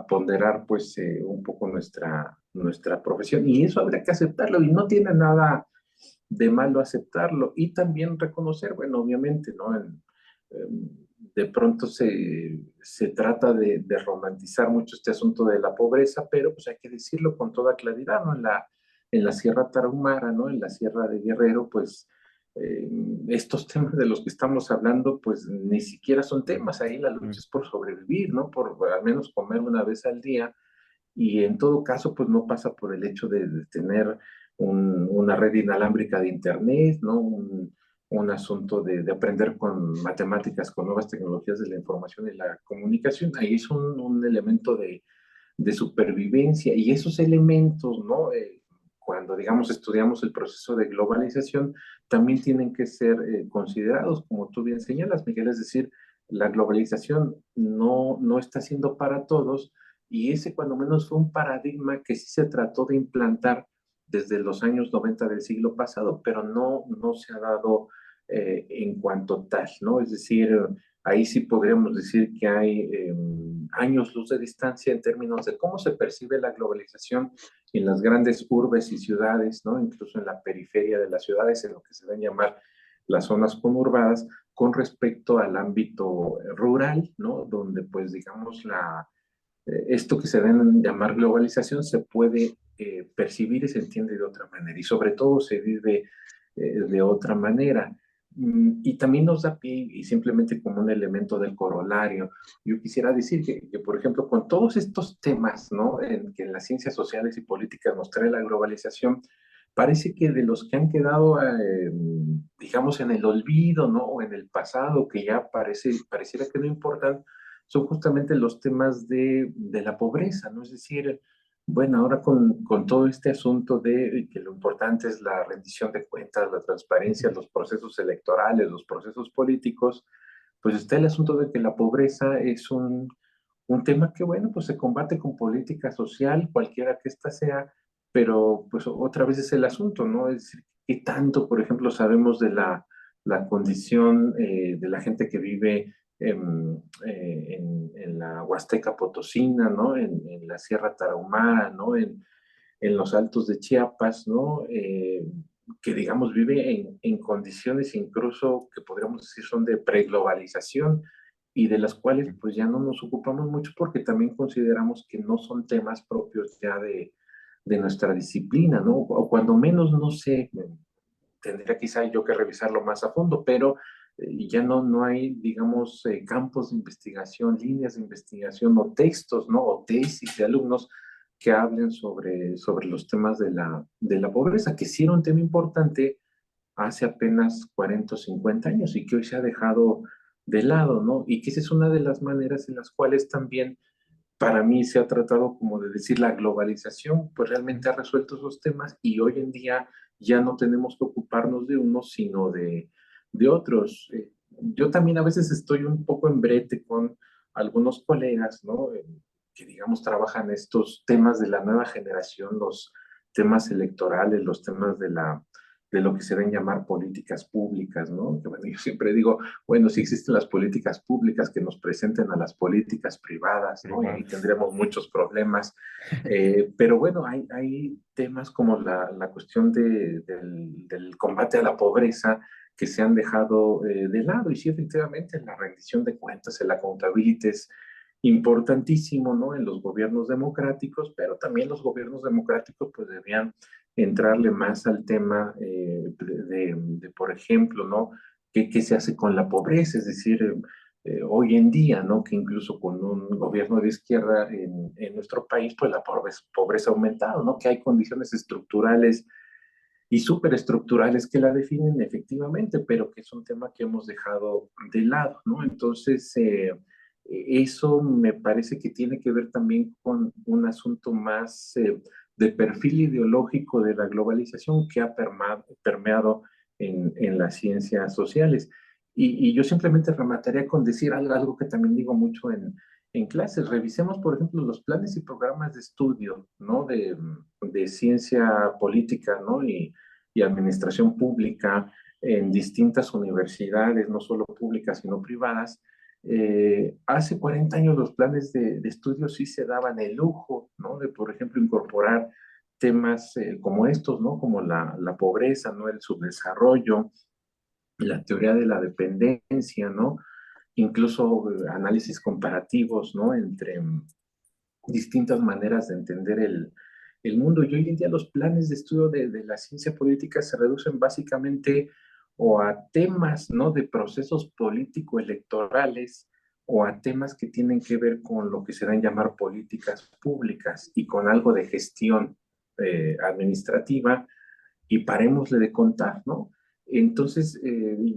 ponderar pues un poco nuestra profesión y eso habría que aceptarlo y no tiene nada de malo aceptarlo y también reconocer, bueno, obviamente, ¿no? De pronto se trata de romantizar mucho este asunto de la pobreza, pero pues hay que decirlo con toda claridad, ¿no? En la Sierra Tarahumara, ¿no? En la Sierra de Guerrero, pues eh, estos temas de los que estamos hablando, pues ni siquiera son temas, ahí la lucha es por sobrevivir, ¿no? Por al menos comer una vez al día y en todo caso, pues no pasa por el hecho de tener una red inalámbrica de Internet, ¿no? Un asunto de aprender con matemáticas, con nuevas tecnologías de la información y la comunicación. Ahí es un elemento de supervivencia y esos elementos, ¿no? Cuando, digamos, estudiamos el proceso de globalización, también tienen que ser considerados, como tú bien señalas, Miguel, es decir, la globalización no está siendo para todos y ese cuando menos fue un paradigma que sí se trató de implantar desde los años 90 del siglo pasado, pero no se ha dado en cuanto tal, ¿no? Es decir, ahí sí podríamos decir que hay años luz de distancia en términos de cómo se percibe la globalización en las grandes urbes y ciudades, ¿no? Incluso en la periferia de las ciudades, en lo que se deben llamar las zonas conurbadas, con respecto al ámbito rural, ¿no? Donde, pues, digamos, esto que se debe llamar globalización se puede percibir y se entiende de otra manera, y sobre todo se vive de otra manera. Y también nos da pie, y simplemente como un elemento del corolario, yo quisiera decir que, por ejemplo, con todos estos temas, ¿no? Que en las ciencias sociales y políticas nos trae la globalización, parece que de los que han quedado, digamos, en el olvido, ¿no? O en el pasado, que ya pareciera que no importan, son justamente los temas de la pobreza, ¿no? Es decir, bueno, ahora con todo este asunto de que lo importante es la rendición de cuentas, la transparencia, los procesos electorales, los procesos políticos, pues está el asunto de que la pobreza es un tema que, bueno, pues se combate con política social, cualquiera que ésta sea, pero pues otra vez es el asunto, ¿no? Es decir, ¿qué tanto, por ejemplo, sabemos de la condición de la gente que vive en la Huasteca Potosina, ¿no? En la Sierra Tarahumara, ¿no? En los altos de Chiapas, ¿no? Que digamos vive en condiciones incluso que podríamos decir son de preglobalización y de las cuales pues ya no nos ocupamos mucho porque también consideramos que no son temas propios ya de nuestra disciplina, ¿no? O cuando menos, no sé, tendría quizá yo que revisarlo más a fondo, pero ya no hay, digamos, campos de investigación, líneas de investigación o textos, ¿no? O tesis de alumnos que hablen sobre los temas de la pobreza, que sí era un tema importante hace apenas 40 o 50 años y que hoy se ha dejado de lado, ¿no? Y que esa es una de las maneras en las cuales también para mí se ha tratado como de decir la globalización, pues realmente ha resuelto esos temas y hoy en día ya no tenemos que ocuparnos de unos, sino de otros. Yo también a veces estoy un poco en brete con algunos colegas, ¿no? Que digamos trabajan estos temas de la nueva generación, los temas electorales, los temas de lo que se deben llamar políticas públicas, ¿no? Que bueno, yo siempre digo, bueno, si existen las políticas públicas que nos presenten a las políticas privadas, ¿no? Y ahí tendremos muchos problemas. Pero bueno, hay temas como la cuestión del combate a la pobreza que se han dejado de lado. Y sí, efectivamente, la rendición de cuentas, el accountability es importantísimo, ¿no? En los gobiernos democráticos, pero también los gobiernos democráticos pues debían entrarle más al tema por ejemplo, ¿no? ¿Qué se hace con la pobreza? Es decir, hoy en día, ¿no? Que incluso con un gobierno de izquierda en nuestro país, pues la pobreza ha aumentado, ¿no? Que hay condiciones estructurales y superestructurales que la definen efectivamente, pero que es un tema que hemos dejado de lado, ¿no? Entonces, eso me parece que tiene que ver también con un asunto más de perfil ideológico de la globalización que ha permeado en las ciencias sociales. Y yo simplemente remataría con decir algo que también digo mucho en clases. Revisemos, por ejemplo, los planes y programas de estudio, ¿no? De ciencia política, ¿no? Y administración pública en distintas universidades, no solo públicas, sino privadas. Hace 40 años los planes de estudio sí se daban el lujo, ¿no? De, por ejemplo, incorporar temas como estos, ¿no? Como la pobreza, ¿no? El subdesarrollo, la teoría de la dependencia, ¿no? Incluso análisis comparativos, ¿no? Entre distintas maneras de entender el mundo. Y hoy en día los planes de estudio de la ciencia política se reducen básicamente o a temas, ¿no? De procesos político-electorales o a temas que tienen que ver con lo que se dan llamar políticas públicas y con algo de gestión administrativa y parémosle de contar, ¿no? Entonces,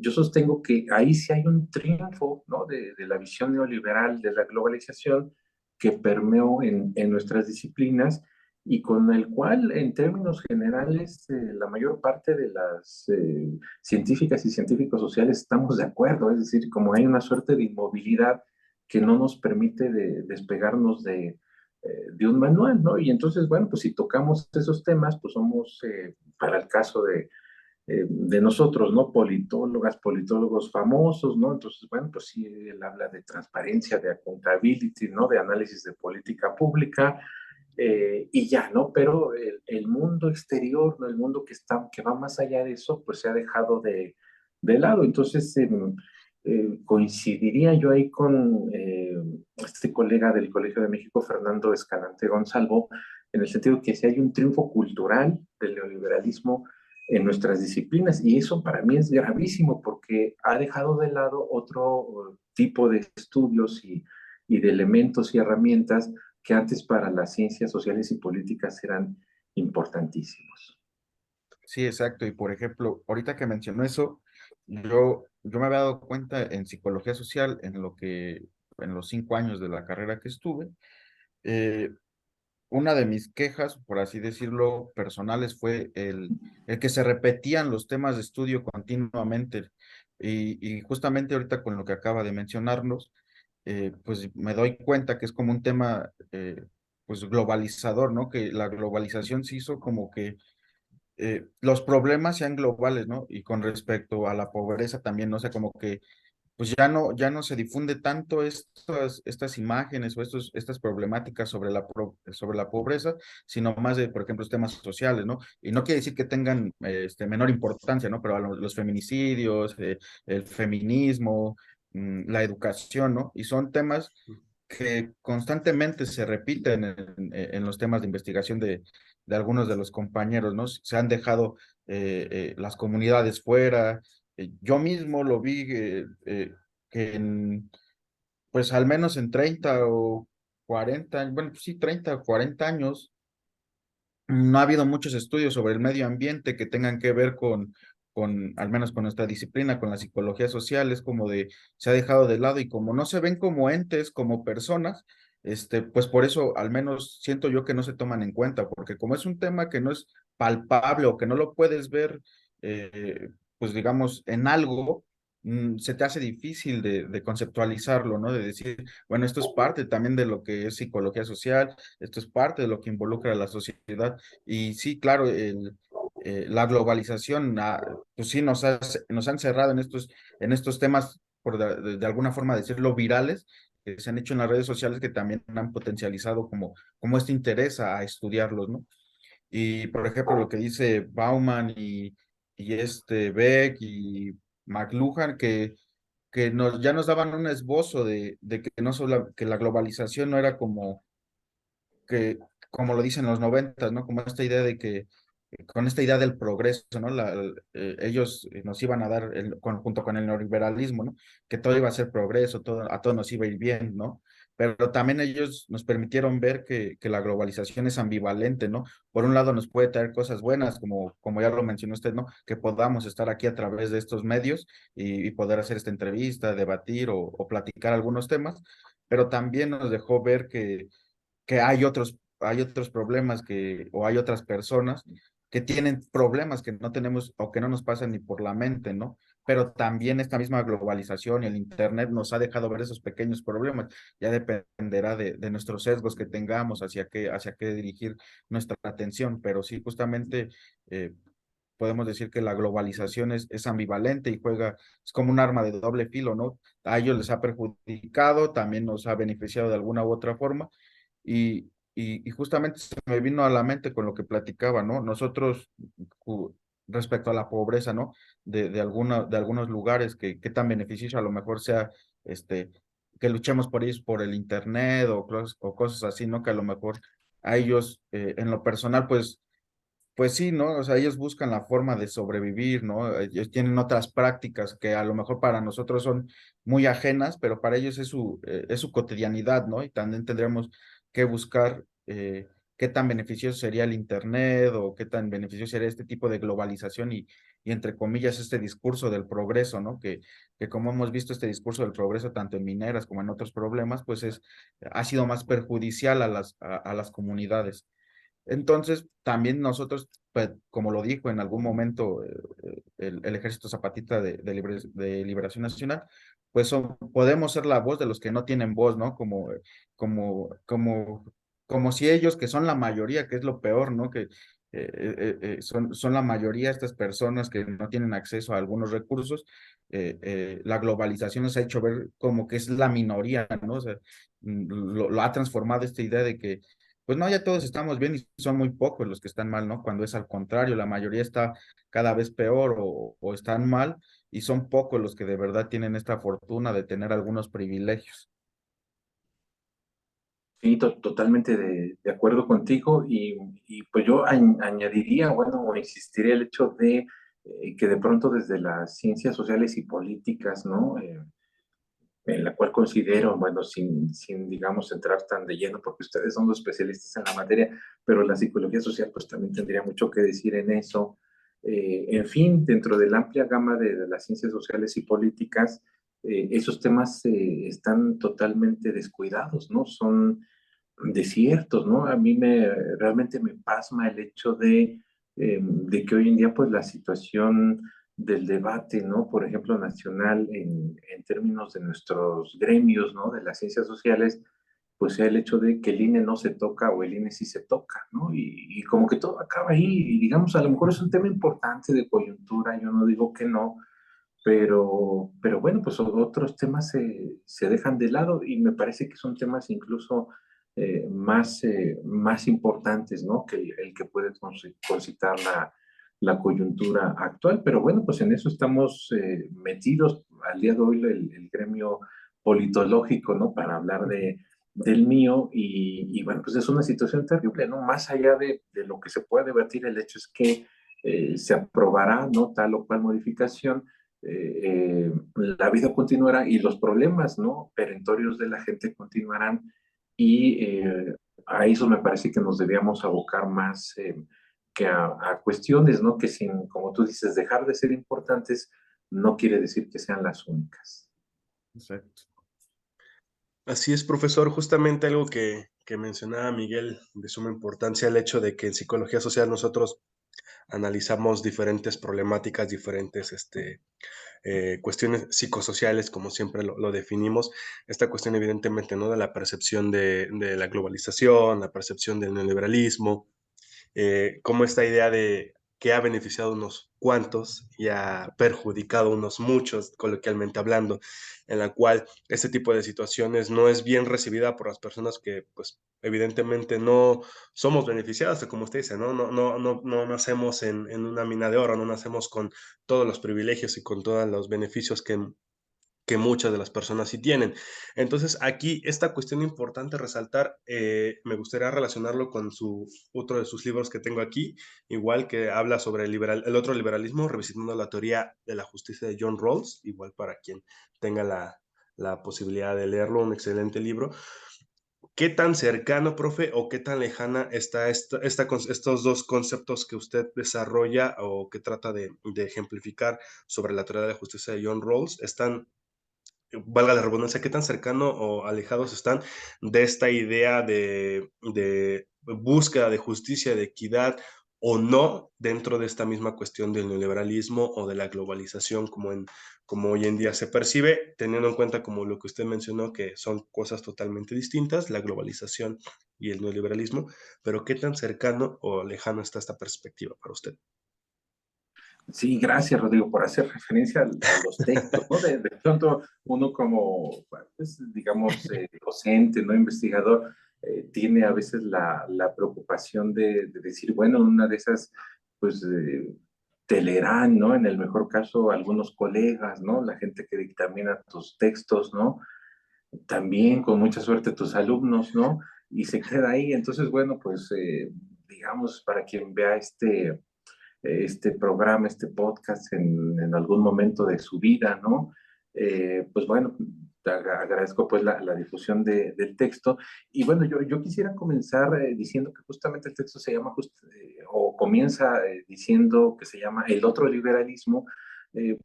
yo sostengo que ahí sí hay un triunfo, ¿no? De la visión neoliberal de la globalización que permeó en nuestras disciplinas y con el cual, en términos generales, la mayor parte de las científicas y científicos sociales estamos de acuerdo, es decir, como hay una suerte de inmovilidad que no nos permite despegarnos de un manual, ¿no? Y entonces, bueno, pues si tocamos esos temas, pues somos, para el caso de nosotros, ¿no? Politólogas, politólogos famosos, ¿no? Entonces, bueno, pues sí, él habla de transparencia, de accountability, ¿no? De análisis de política pública, y ya, ¿no? Pero el mundo exterior, ¿no? El mundo que va más allá de eso, pues se ha dejado de lado. Entonces, coincidiría yo ahí con este colega del Colegio de México, Fernando Escalante Gonzalvo, en el sentido que si hay un triunfo cultural del neoliberalismo en nuestras disciplinas, y eso para mí es gravísimo porque ha dejado de lado otro tipo de estudios y de elementos y herramientas que antes para las ciencias sociales y políticas eran importantísimos. Sí, exacto. Y por ejemplo, ahorita que mencionó eso, yo me había dado cuenta en psicología social, en los 5 años de la carrera que estuve, eh, una de mis quejas, por así decirlo, personales fue el que se repetían los temas de estudio continuamente. Y justamente ahorita con lo que acaba de mencionarnos, pues me doy cuenta que es como un tema pues globalizador, ¿no? Que la globalización se hizo como que los problemas sean globales, ¿no? Y con respecto a la pobreza también, ¿no? O sea, como que pues ya no se difunde tanto estas imágenes o estas problemáticas sobre la pobreza, sino más de, por ejemplo, los temas sociales, ¿no? Y no quiere decir que tengan menor importancia, ¿no? Pero a los feminicidios, el feminismo, la educación, ¿no? Y son temas que constantemente se repiten en los temas de investigación de algunos de los compañeros, ¿no? Se han dejado las comunidades fuera. Yo mismo lo vi que pues al menos en 30 o 40, bueno, pues sí, 30 o 40 años, no ha habido muchos estudios sobre el medio ambiente que tengan que ver al menos con nuestra disciplina, con la psicología social, es como se ha dejado de lado y como no se ven como entes, como personas, pues por eso al menos siento yo que no se toman en cuenta, porque como es un tema que no es palpable o que no lo puedes ver, pues digamos, en algo, se te hace difícil de conceptualizarlo, ¿no? De decir, bueno, esto es parte también de lo que es psicología social, esto es parte de lo que involucra a la sociedad. Y sí, claro, la globalización, pues sí, nos han cerrado en estos temas, de alguna forma decirlo, virales, que se han hecho en las redes sociales que también han potencializado como este interés a estudiarlos, ¿no? Y, por ejemplo, lo que dice Bauman y Beck y McLuhan, que ya nos daban un esbozo de que no solo que la globalización no era que, como lo dicen los noventas, ¿no? Como esta idea de que, con esta idea del progreso, ¿no? Ellos nos iban a dar, junto con el neoliberalismo, ¿no? Que todo iba a ser progreso, a todo nos iba a ir bien, ¿no? Pero también ellos nos permitieron ver que la globalización es ambivalente, ¿no? Por un lado nos puede traer cosas buenas, como ya lo mencionó usted, ¿no? Que podamos estar aquí a través de estos medios y poder hacer esta entrevista, debatir o platicar algunos temas, pero también nos dejó ver que hay otros problemas o hay otras personas que tienen problemas que no tenemos o que no nos pasan ni por la mente, ¿no? Pero también esta misma globalización y el Internet nos ha dejado ver esos pequeños problemas. Ya dependerá de nuestros sesgos que tengamos hacia qué dirigir nuestra atención, pero sí, justamente eh, podemos decir que la globalización es ambivalente y es como un arma de doble filo, ¿no? A ellos les ha perjudicado, también nos ha beneficiado de alguna u otra forma, y justamente se me vino a la mente con lo que platicaba, ¿no? Nosotros, respecto a la pobreza, ¿no? De algunos lugares, qué tan beneficioso a lo mejor sea, este, que luchemos por ellos, por el internet o cosas así, ¿no? Que a lo mejor a ellos, en lo personal, pues sí, ¿no? O sea, ellos buscan la forma de sobrevivir, ¿no? Ellos tienen otras prácticas que a lo mejor para nosotros son muy ajenas, pero para ellos es su cotidianidad, ¿no? Y también tendríamos que buscar qué tan beneficioso sería el Internet o qué tan beneficioso sería este tipo de globalización y entre comillas, este discurso del progreso, ¿no? Que como hemos visto, este discurso del progreso, tanto en mineras como en otros problemas, pues ha sido más perjudicial a las comunidades. Entonces, también nosotros, pues, como lo dijo en algún momento el Ejército Zapatista de Liberación Nacional, pues podemos ser la voz de los que no tienen voz, ¿no? Como, como, como si ellos, que son la mayoría, que es lo peor, ¿no? Que son la mayoría estas personas que no tienen acceso a algunos recursos, la globalización nos ha hecho ver como que es la minoría, ¿no? O sea, lo ha transformado esta idea de que pues no, ya todos estamos bien y son muy pocos los que están mal, ¿no? Cuando es al contrario, la mayoría está cada vez peor o están mal y son pocos los que de verdad tienen esta fortuna de tener algunos privilegios. Sí, totalmente de acuerdo contigo y pues yo añadiría, bueno, o insistiría el hecho de que de pronto desde las ciencias sociales y políticas, ¿no? En la cual considero, bueno, sin, digamos, entrar tan de lleno, porque ustedes son los especialistas en la materia, pero la psicología social pues también tendría mucho que decir en eso. En fin, dentro de la amplia gama de las ciencias sociales y políticas, esos temas están totalmente descuidados, ¿no? Son desiertos, ¿no? A mí realmente me pasma el hecho de que hoy en día, pues, la situación del debate, ¿no? Por ejemplo, nacional, en términos de nuestros gremios, ¿no? De las ciencias sociales, pues sea el hecho de que el INE no se toca o el INE sí se toca, ¿no? Y como que todo acaba ahí, y digamos, a lo mejor es un tema importante de coyuntura, yo no digo que no, pero bueno, pues otros temas se dejan de lado y me parece que son temas incluso más importantes, ¿no? Que el que puede concitar la coyuntura actual. Pero bueno, pues en eso estamos metidos al día de hoy el gremio politológico, ¿no? Para hablar del mío y bueno, pues es una situación terrible, ¿no? Más allá de lo que se puede debatir, el hecho es que se aprobará, ¿no? Tal o cual modificación, la vida continuará y los problemas, ¿no? Perentorios de la gente continuarán y a eso me parece que nos debíamos abocar más que a cuestiones, ¿no? Que sin, como tú dices, dejar de ser importantes no quiere decir que sean las únicas. Exacto. Así es, profesor, justamente algo que mencionaba Miguel de suma importancia, el hecho de que en psicología social nosotros analizamos diferentes problemáticas, diferentes cuestiones psicosociales, como siempre lo definimos. Esta cuestión, evidentemente, ¿no? De la percepción de la globalización, la percepción del neoliberalismo, como esta idea de que ha beneficiado a unos cuantos y ha perjudicado a unos muchos, coloquialmente hablando, en la cual este tipo de situaciones no es bien recibida por las personas que, pues, evidentemente no somos beneficiadas, como usted dice, ¿no? No nacemos en una mina de oro, no nacemos con todos los privilegios y con todos los beneficios que muchas de las personas sí tienen. Entonces, aquí esta cuestión importante resaltar, me gustaría relacionarlo con otro de sus libros que tengo aquí, igual que habla sobre el otro liberalismo, revisitando la teoría de la justicia de John Rawls, igual para quien tenga la posibilidad de leerlo, un excelente libro. ¿Qué tan cercano, profe, o qué tan lejana está estos dos conceptos que usted desarrolla o que trata de ejemplificar sobre la teoría de la justicia de John Rawls? ¿Están, valga la redundancia, qué tan cercano o alejados están de esta idea de búsqueda de justicia, de equidad o no dentro de esta misma cuestión del neoliberalismo o de la globalización como hoy en día se percibe, teniendo en cuenta como lo que usted mencionó, que son cosas totalmente distintas, la globalización y el neoliberalismo, pero qué tan cercano o lejano está esta perspectiva para usted? Sí, gracias, Rodrigo, por hacer referencia a los textos, ¿no? De pronto, uno como, pues, digamos, docente, ¿no? Investigador, tiene a veces la preocupación de decir, bueno, una de esas, pues, te leerán, ¿no? En el mejor caso, algunos colegas, ¿no? La gente que dictamina tus textos, ¿no? También, con mucha suerte, tus alumnos, ¿no? Y se queda ahí. Entonces, bueno, pues, digamos, para quien vea este programa, este podcast en algún momento de su vida, ¿no? Pues bueno, te agradezco pues la difusión del texto. Y bueno, yo quisiera comenzar diciendo que justamente el texto se llama, o comienza diciendo que se llama El otro liberalismo,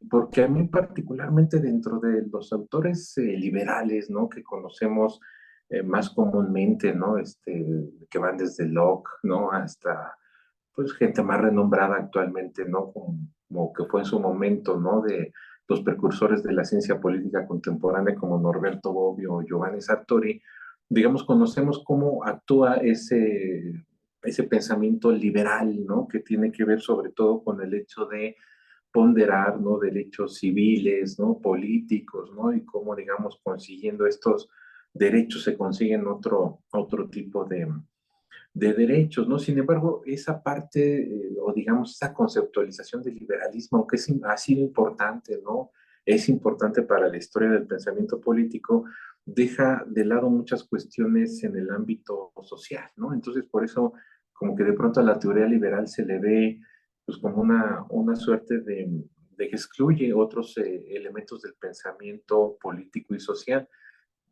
porque a mí particularmente dentro de los autores liberales, ¿no? Que conocemos más comúnmente, ¿no? Que van desde Locke, ¿no? Hasta pues gente más renombrada actualmente, ¿no? Como que fue en su momento, ¿no? De los precursores de la ciencia política contemporánea como Norberto Bobbio o Giovanni Sartori, digamos, conocemos cómo actúa ese pensamiento liberal, ¿no? Que tiene que ver sobre todo con el hecho de ponderar, ¿no? Derechos civiles, ¿no? Políticos, ¿no? Y cómo, digamos, consiguiendo estos derechos se consiguen otro tipo de derechos, ¿no? Sin embargo, esa parte, o digamos, esa conceptualización del liberalismo, aunque ha sido importante, ¿no? Es importante para la historia del pensamiento político, deja de lado muchas cuestiones en el ámbito social, ¿no? Entonces, por eso, como que de pronto a la teoría liberal se le ve, pues, como una suerte de que excluye otros elementos del pensamiento político y social.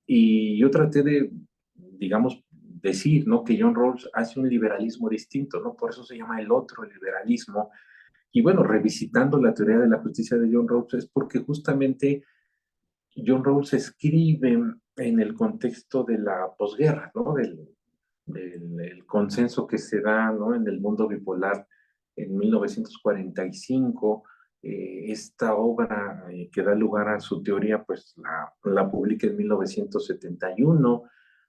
Y yo traté de, digamos, decir, ¿no? Que John Rawls hace un liberalismo distinto, ¿no? Por eso se llama el otro liberalismo. Y bueno, revisitando la teoría de la justicia de John Rawls es porque justamente John Rawls escribe en el contexto de la posguerra, ¿no? El consenso que se da, ¿no? En el mundo bipolar en 1945. Esta obra que da lugar a su teoría, pues la publica en 1971,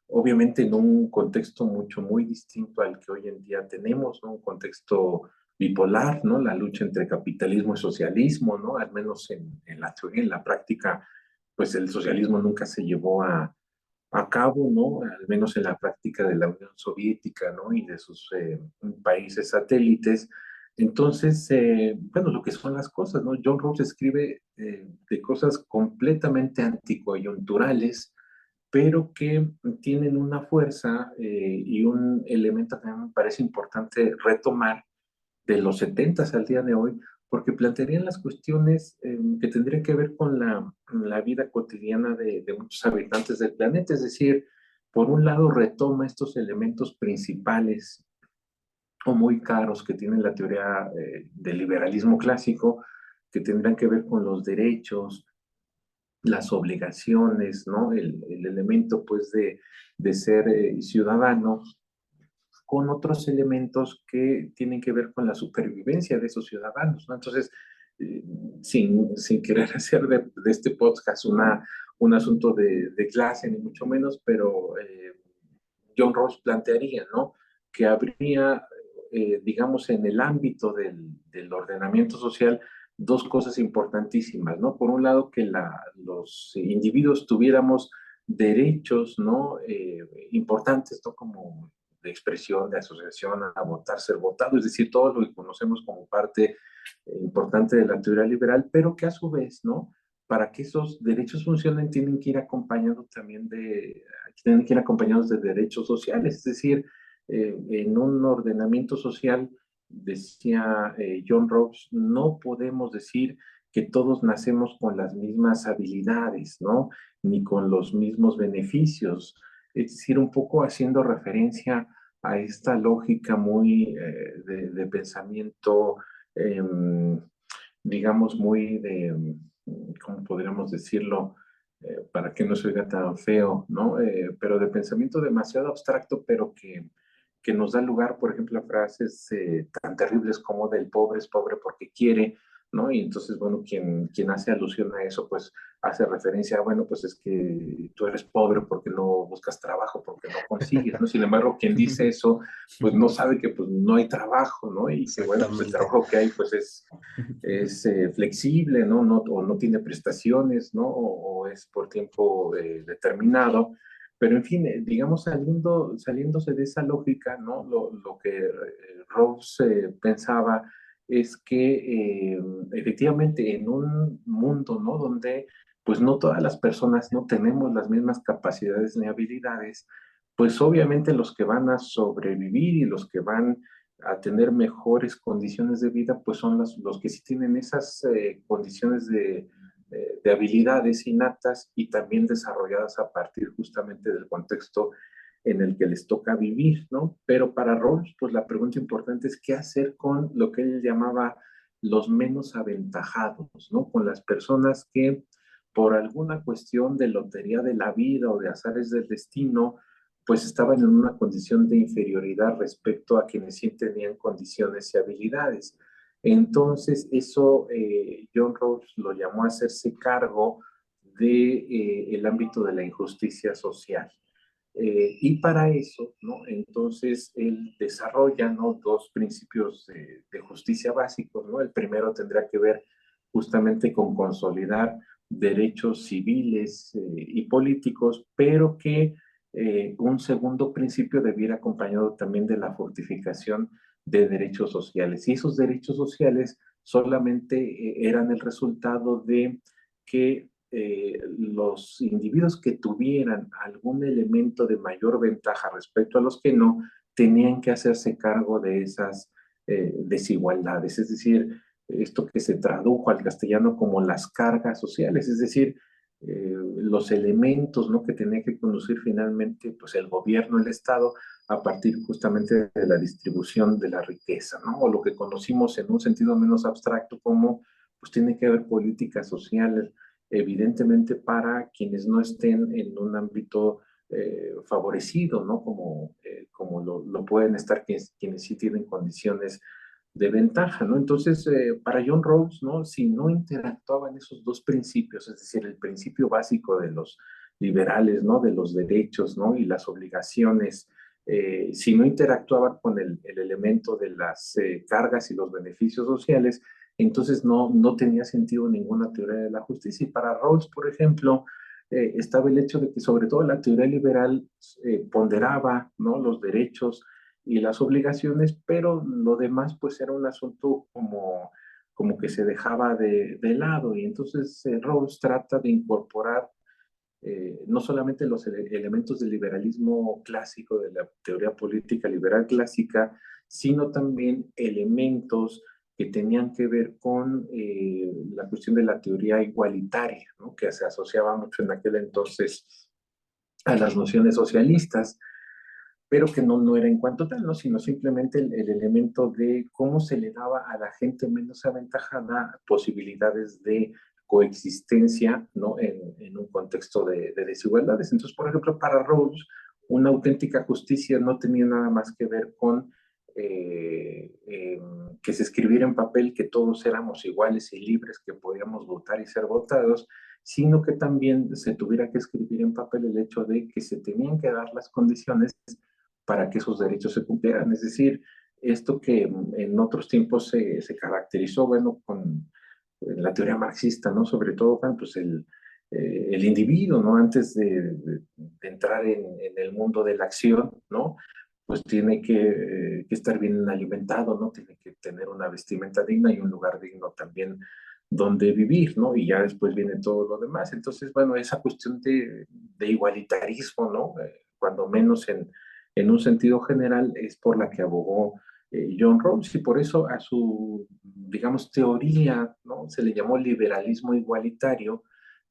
obviamente en un contexto muy distinto al que hoy en día tenemos, ¿no? Un contexto bipolar, ¿no? La lucha entre capitalismo y socialismo, ¿no? Al menos en la teoría, en la práctica, pues el socialismo nunca se llevó a cabo, ¿no? Al menos en la práctica de la Unión Soviética, ¿no? Y de sus países satélites. Entonces, bueno, lo que son las cosas, ¿no? John Rawls escribe de cosas completamente anticoyunturales, pero que tienen una fuerza y un elemento que me parece importante retomar de los 70 al día de hoy, porque plantearían las cuestiones que tendrían que ver con la vida cotidiana de muchos habitantes del planeta. Es decir, por un lado retoma estos elementos principales o muy caros que tiene la teoría del liberalismo clásico, que tendrán que ver con los derechos, las obligaciones, ¿no? El elemento, pues, de ser ciudadano, con otros elementos que tienen que ver con la supervivencia de esos ciudadanos, ¿no? Entonces, eh, sin querer hacer de este podcast un asunto de clase, ni mucho menos, pero John Rawls plantearía, ¿no? Que habría, digamos, en el ámbito del ordenamiento social, dos cosas importantísimas, ¿no? Por un lado, que los individuos tuviéramos derechos, ¿no? Importantes, ¿no? Como de expresión, de asociación, a votar, ser votado, es decir, todo lo que conocemos como parte importante de la teoría liberal, pero que a su vez, ¿no? Para que esos derechos funcionen, tienen que ir acompañados de derechos sociales, es decir, en un ordenamiento social, decía John Rawls, no podemos decir que todos nacemos con las mismas habilidades, ¿no? Ni con los mismos beneficios. Es decir, un poco haciendo referencia a esta lógica muy de pensamiento, eh, digamos, muy ¿cómo podríamos decirlo? Para que no se oiga tan feo, ¿no? Pero de pensamiento demasiado abstracto, pero que nos da lugar, por ejemplo, a frases tan terribles como del pobre es pobre porque quiere, ¿no? Y entonces, bueno, quien hace alusión a eso, pues hace referencia a, bueno, pues es que tú eres pobre porque no buscas trabajo, porque no consigues, ¿no? Sin embargo, quien dice eso, pues no sabe que pues no hay trabajo, ¿no? Y que, bueno, pues el Exactamente. trabajo que hay, pues es flexible, ¿no? O no tiene prestaciones, ¿no? O es por tiempo determinado. Pero en fin, digamos, saliéndose de esa lógica, ¿no? Lo que Rawls pensaba es que efectivamente en un mundo, ¿no? Donde pues no todas las personas no tenemos las mismas capacidades ni habilidades, pues obviamente los que van a sobrevivir y los que van a tener mejores condiciones de vida, pues son los que sí tienen esas condiciones de habilidades innatas y también desarrolladas a partir justamente del contexto en el que les toca vivir, ¿no? Pero para Rawls, pues la pregunta importante es qué hacer con lo que él llamaba los menos aventajados, ¿no? Con las personas que por alguna cuestión de lotería de la vida o de azares del destino, pues estaban en una condición de inferioridad respecto a quienes sí tenían condiciones y habilidades. Entonces, eso John Rawls lo llamó a hacerse cargo del ámbito de la injusticia social. Y para eso, ¿no? Entonces, él desarrolla, ¿no? Dos principios de justicia básicos, ¿no? El primero tendrá que ver justamente con consolidar derechos civiles y políticos, pero que un segundo principio debiera acompañado también de la fortificación de derechos sociales. Y esos derechos sociales solamente eran el resultado de que los individuos que tuvieran algún elemento de mayor ventaja respecto a los que no, tenían que hacerse cargo de esas desigualdades. Es decir, esto que se tradujo al castellano como las cargas sociales, es decir, los elementos, ¿no? Que tenía que conducir finalmente pues, el gobierno, el Estado, a partir justamente de la distribución de la riqueza, ¿no? O lo que conocimos en un sentido menos abstracto como, pues tiene que haber políticas sociales, evidentemente para quienes no estén en un ámbito favorecido, ¿no? Como lo pueden estar quienes sí tienen condiciones de ventaja, ¿no? Entonces, para John Rawls, ¿no? Si no interactuaban esos dos principios, es decir, el principio básico de los liberales, ¿no? De los derechos, ¿no? Y las obligaciones, si no interactuaban con el elemento de las cargas y los beneficios sociales, entonces no tenía sentido ninguna teoría de la justicia. Y para Rawls, por ejemplo, estaba el hecho de que sobre todo la teoría liberal ponderaba, ¿no? Los derechos y las obligaciones, pero lo demás pues era un asunto como que se dejaba de lado. Y entonces Rawls trata de incorporar no solamente los elementos del liberalismo clásico, de la teoría política liberal clásica, sino también elementos que tenían que ver con la cuestión de la teoría igualitaria, ¿no? Que se asociaba mucho en aquel entonces a las nociones socialistas, pero que no era en cuanto tal, ¿no? Sino simplemente el elemento de cómo se le daba a la gente menos aventajada posibilidades de coexistencia, ¿no? En un contexto de desigualdades. Entonces, por ejemplo, para Rawls, una auténtica justicia no tenía nada más que ver con que se escribiera en papel que todos éramos iguales y libres, que podíamos votar y ser votados, sino que también se tuviera que escribir en papel el hecho de que se tenían que dar las condiciones para que esos derechos se cumplieran. Es decir, esto que en otros tiempos se caracterizó, bueno, con la teoría marxista, ¿no? Sobre todo, bueno, pues el individuo, ¿no? Antes de entrar en el mundo de la acción, ¿no? Pues tiene que estar bien alimentado, ¿no? Tiene que tener una vestimenta digna y un lugar digno también donde vivir, ¿no? Y ya después viene todo lo demás. Entonces, bueno, esa cuestión de igualitarismo, ¿no? Cuando menos en un sentido general, es por la que abogó John Rawls, y por eso a su, digamos, teoría, ¿no? Se le llamó liberalismo igualitario,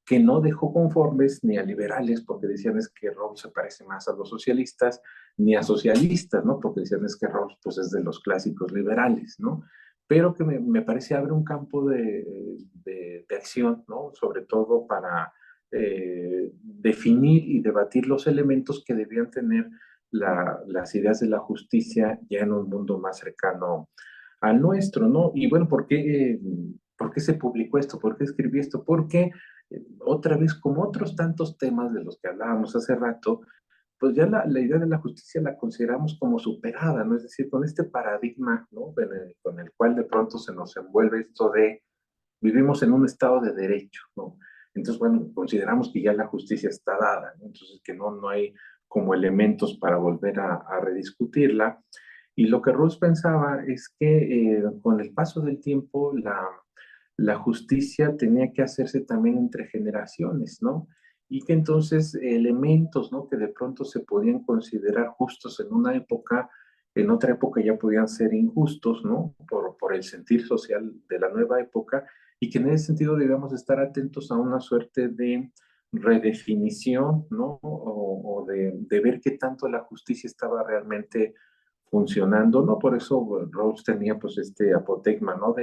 que no dejó conformes ni a liberales, porque decían es que Rawls se parece más a los socialistas, ni a socialistas, ¿no? Porque decían es que Rawls pues es de los clásicos liberales, ¿no? Pero que me parece abre un campo de acción, ¿no? Sobre todo para definir y debatir los elementos que debían tener las ideas de la justicia ya en un mundo más cercano al nuestro, ¿no? Y bueno, ¿por qué se publicó esto? ¿Por qué escribí esto? Porque otra vez, como otros tantos temas de los que hablábamos hace rato, pues ya la idea de la justicia la consideramos como superada, ¿no? Es decir, con este paradigma, ¿no? Con el cual de pronto se nos envuelve esto de vivimos en un estado de derecho, ¿no? Entonces, bueno, consideramos que ya la justicia está dada, ¿no? Entonces que no hay como elementos para volver a rediscutirla. Y lo que Rawls pensaba es que con el paso del tiempo la justicia tenía que hacerse también entre generaciones, ¿no? Y que entonces elementos, ¿no? Que de pronto se podían considerar justos en una época, en otra época ya podían ser injustos, ¿no? Por el sentir social de la nueva época, y que en ese sentido debíamos estar atentos a una suerte de redefinición, ¿no? O de ver qué tanto la justicia estaba realmente funcionando, ¿no? Por eso Rawls tenía pues este apotegma, ¿no?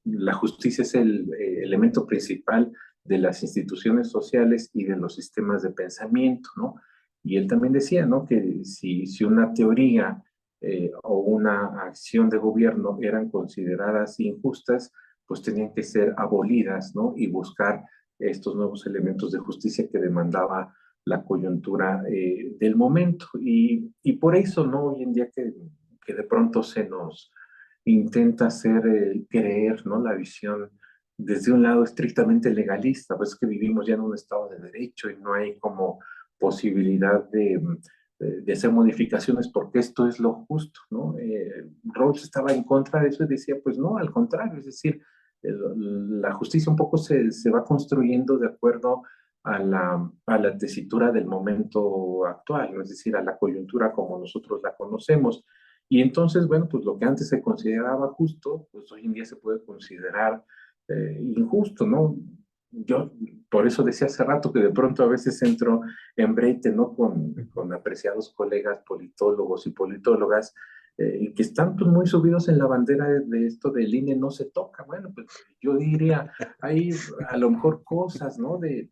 La justicia es el elemento principal de las instituciones sociales y de los sistemas de pensamiento, ¿no? Y él también decía, ¿no? Que si una teoría o una acción de gobierno eran consideradas injustas, pues tenían que ser abolidas, ¿no? Y buscar estos nuevos elementos de justicia que demandaba la coyuntura del momento. Y por eso, ¿no? Hoy en día que de pronto se nos intenta hacer creer, ¿no? La visión desde un lado estrictamente legalista, pues que vivimos ya en un estado de derecho y no hay como posibilidad de hacer modificaciones porque esto es lo justo, ¿no? Rawls estaba en contra de eso y decía, pues no, al contrario, es decir, la justicia un poco se va construyendo de acuerdo a la tesitura del momento actual, ¿no? Es decir, a la coyuntura como nosotros la conocemos. Y entonces, bueno, pues lo que antes se consideraba justo, pues hoy en día se puede considerar injusto, ¿no? yo por eso decía hace rato que de pronto a veces entro en brete, ¿no? Con apreciados colegas politólogos y politólogas y que están pues, muy subidos en la bandera de esto del INE no se toca. Bueno, pues yo diría, hay a lo mejor cosas, ¿no? De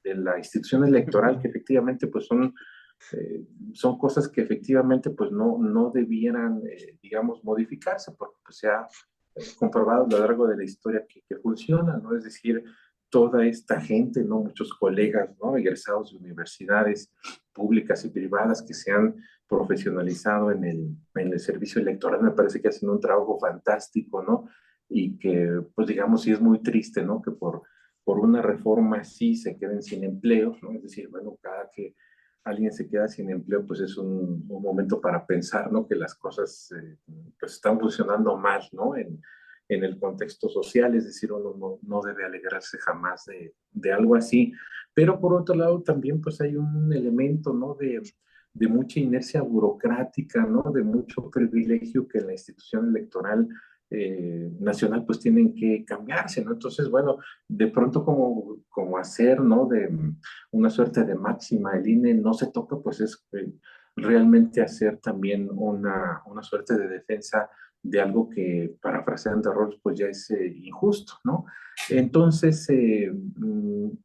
la institución electoral que efectivamente pues son cosas que efectivamente pues no debieran, digamos, modificarse, porque pues, se ha comprobado a lo largo de la historia que funciona, ¿no? Es decir, toda esta gente, ¿no? Muchos colegas, ¿no? Egresados de universidades públicas y privadas que se han profesionalizado en el servicio electoral, me parece que hacen un trabajo fantástico, ¿no? Y que, pues digamos, sí es muy triste, ¿no? Que por una reforma así se queden sin empleo, ¿no? Es decir, bueno, cada que alguien se queda sin empleo, pues es un momento para pensar, ¿no? Que las cosas pues están funcionando mal, ¿no? En el contexto social, es decir, uno no debe alegrarse jamás de algo así. Pero por otro lado también pues hay un elemento, ¿no? De mucha inercia burocrática, ¿no? De mucho privilegio que la institución electoral nacional pues tienen que cambiarse, ¿no? Entonces, bueno, de pronto como hacer, ¿no? De una suerte de máxima, el INE no se toca, pues es realmente hacer también una suerte de defensa de algo que, parafraseando a Rawls, pues ya es injusto, ¿no? Entonces,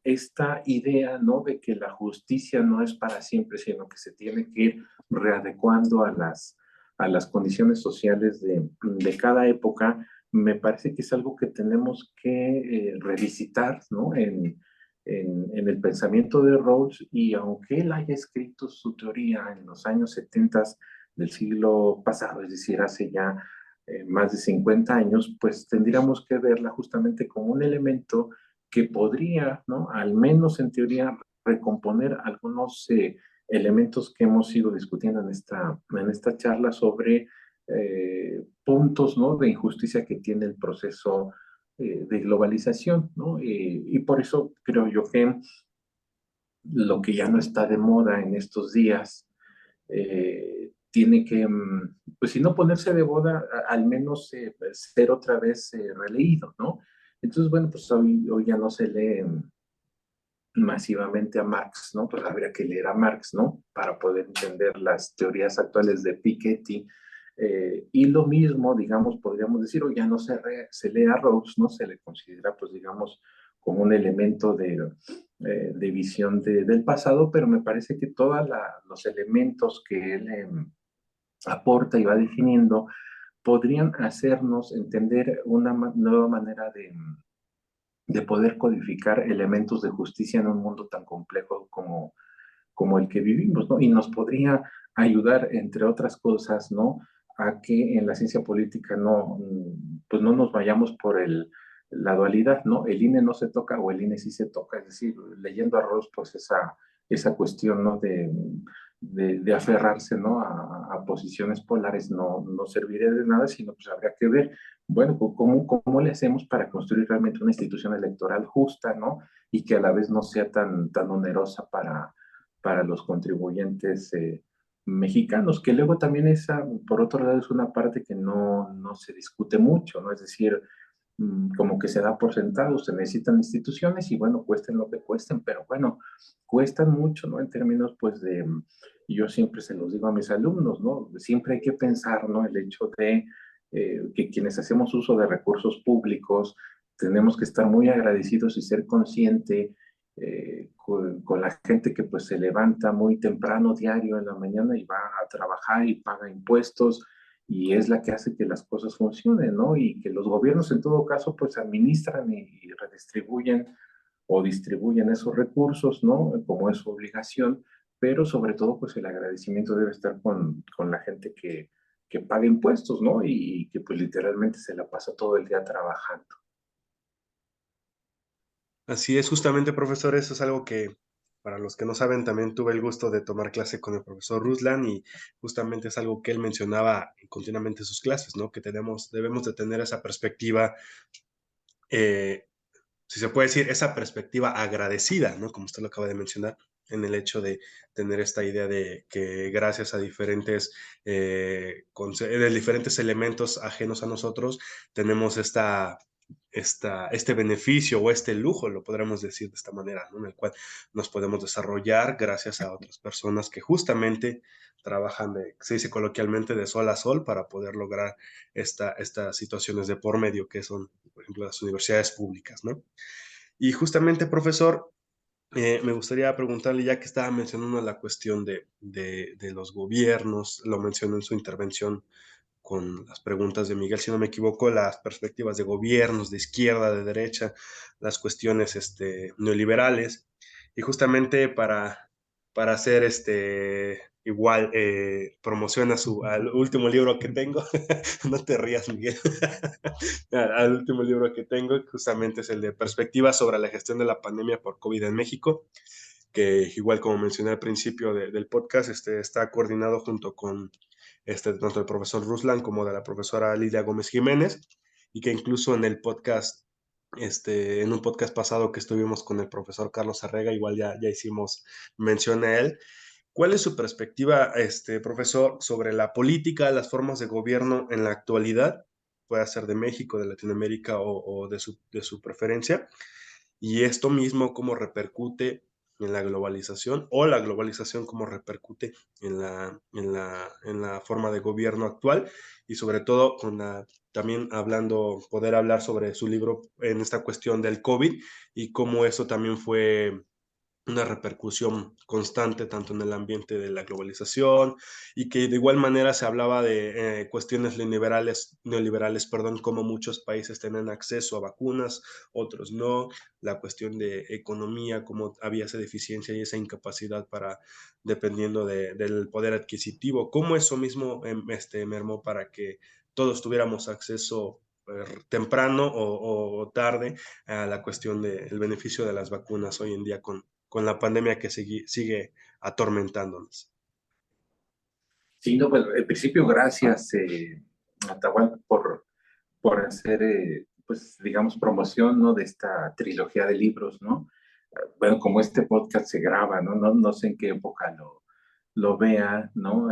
esta idea, ¿no? De que la justicia no es para siempre, sino que se tiene que ir readecuando a las condiciones sociales de cada época, me parece que es algo que tenemos que revisitar, ¿no? En el pensamiento de Rawls, y aunque él haya escrito su teoría en los años 70 del siglo pasado, es decir, hace ya más de 50 años, pues tendríamos que verla justamente como un elemento que podría, ¿no? Al menos en teoría, recomponer algunos elementos que hemos ido discutiendo en esta charla sobre puntos, ¿no? De injusticia que tiene el proceso de globalización, ¿no? Y por eso creo yo que lo que ya no está de moda en estos días tiene que, pues si no ponerse de moda, al menos ser otra vez releído, ¿no? Entonces, bueno, pues hoy ya no se lee masivamente a Marx, ¿no? Pues habría que leer a Marx, ¿no? Para poder entender las teorías actuales de Piketty. Y lo mismo, digamos, podríamos decir, o ya no se lee a Rawls, ¿no? Se le considera, pues, digamos, como un elemento de visión del pasado, pero me parece que todos los elementos que él aporta y va definiendo podrían hacernos entender una nueva manera de poder codificar elementos de justicia en un mundo tan complejo como el que vivimos, ¿no? Y nos podría ayudar, entre otras cosas, ¿no? A que en la ciencia política pues no nos vayamos por la dualidad, ¿no? El INE no se toca o el INE sí se toca, es decir, leyendo a Rawls, pues esa cuestión, ¿no? De aferrarse, ¿no? A posiciones polares no serviría de nada, sino pues habría que ver, bueno, cómo le hacemos para construir realmente una institución electoral justa, ¿no? Y que a la vez no sea tan onerosa para los contribuyentes mexicanos, que luego también esa, por otro lado, es una parte que no se discute mucho, ¿no? Es decir, como que se da por sentado, se necesitan instituciones y bueno, cuesten lo que cuesten, pero bueno, cuestan mucho, ¿no? En términos, pues, y yo siempre se los digo a mis alumnos, ¿no? Siempre hay que pensar, ¿no? El hecho de que quienes hacemos uso de recursos públicos tenemos que estar muy agradecidos y ser consciente con la gente que pues se levanta muy temprano diario en la mañana y va a trabajar y paga impuestos y es la que hace que las cosas funcionen, ¿no? Y que los gobiernos en todo caso pues administran y redistribuyen o distribuyen esos recursos, ¿no? Como es su obligación, pero sobre todo pues el agradecimiento debe estar con la gente que paga impuestos, ¿no? Y que pues literalmente se la pasa todo el día trabajando. Así es, justamente, profesor, eso es algo que, para los que no saben, también tuve el gusto de tomar clase con el profesor Ruslan y justamente es algo que él mencionaba continuamente en sus clases, ¿no? Que debemos de tener esa perspectiva, eh, si se puede decir, esa perspectiva agradecida, ¿no? Como usted lo acaba de mencionar, en el hecho de tener esta idea de que gracias a de diferentes elementos ajenos a nosotros, tenemos esta este beneficio o este lujo, lo podremos decir de esta manera, ¿no? En el cual nos podemos desarrollar gracias a otras personas que justamente trabajan, se dice coloquialmente, de sol a sol para poder lograr estas situaciones de por medio que son, por ejemplo, las universidades públicas, ¿no? Y justamente, profesor, me gustaría preguntarle, ya que estaba mencionando la cuestión de los gobiernos, lo mencionó en su intervención con las preguntas de Miguel, si no me equivoco, las perspectivas de gobiernos, de izquierda, de derecha, las cuestiones neoliberales, y justamente para hacer igual promoción al último libro que tengo, no te rías, Miguel, al último libro que tengo, justamente es el de Perspectivas sobre la gestión de la pandemia por COVID en México, que igual como mencioné al principio del podcast, está coordinado junto con tanto del profesor Ruslan como de la profesora Lidia Gómez Jiménez, y que incluso en el podcast, en un podcast pasado que estuvimos con el profesor Carlos Arrega, igual ya hicimos mención a él. ¿Cuál es su perspectiva, profesor, sobre la política, las formas de gobierno en la actualidad? Puede ser de México, de Latinoamérica o de su preferencia. Y esto mismo, cómo repercute en la globalización, o la globalización cómo repercute en la forma de gobierno actual, y sobre todo también poder hablar sobre su libro en esta cuestión del COVID y cómo eso también fue una repercusión constante tanto en el ambiente de la globalización, y que de igual manera se hablaba de cuestiones neoliberales, perdón, como muchos países tienen acceso a vacunas, otros no, la cuestión de economía, cómo había esa deficiencia y esa incapacidad dependiendo del poder adquisitivo, cómo eso mismo mermó para que todos tuviéramos acceso temprano o tarde a la cuestión del beneficio de las vacunas hoy en día con la pandemia que sigue atormentándonos. Sí, no, pues en principio gracias, Atahualpa, por hacer, pues, digamos, promoción, ¿no? De esta trilogía de libros, ¿no? Bueno, como este podcast se graba, ¿no? No sé en qué época lo vea, ¿no?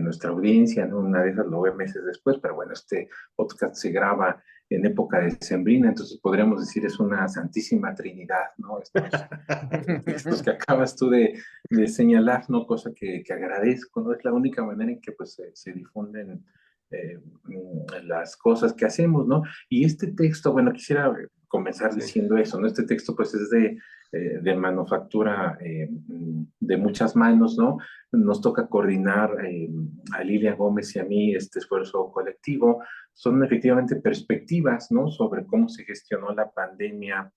Nuestra audiencia, ¿no? Una de esas lo ve meses después, pero bueno, este podcast se graba en época decembrina, entonces podríamos decir es una santísima trinidad, ¿no? Estos que acabas tú de señalar, ¿no? Cosa que agradezco, ¿no? Es la única manera en que pues se difunden las cosas que hacemos, ¿no? Y este texto, bueno, quisiera comenzar diciendo eso, ¿no? Este texto pues es de manufactura de muchas manos, ¿no? Nos toca coordinar a Lilia Gómez y a mí este esfuerzo colectivo. Son efectivamente perspectivas, ¿no? Sobre cómo se gestionó la pandemia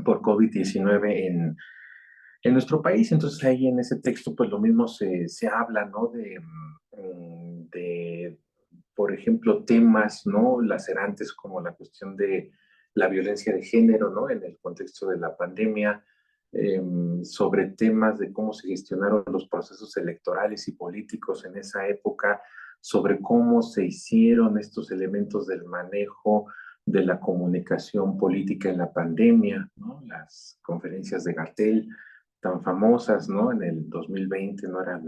por COVID-19 en nuestro país. Entonces ahí en ese texto pues lo mismo se habla, ¿no? De, por ejemplo, temas, ¿no? Lacerantes como la cuestión de la violencia de género, ¿no? En el contexto de la pandemia, sobre temas de cómo se gestionaron los procesos electorales y políticos en esa época, sobre cómo se hicieron estos elementos del manejo de la comunicación política en la pandemia, ¿no? Las conferencias de Gatell tan famosas, ¿no? En el 2020, ¿no? Era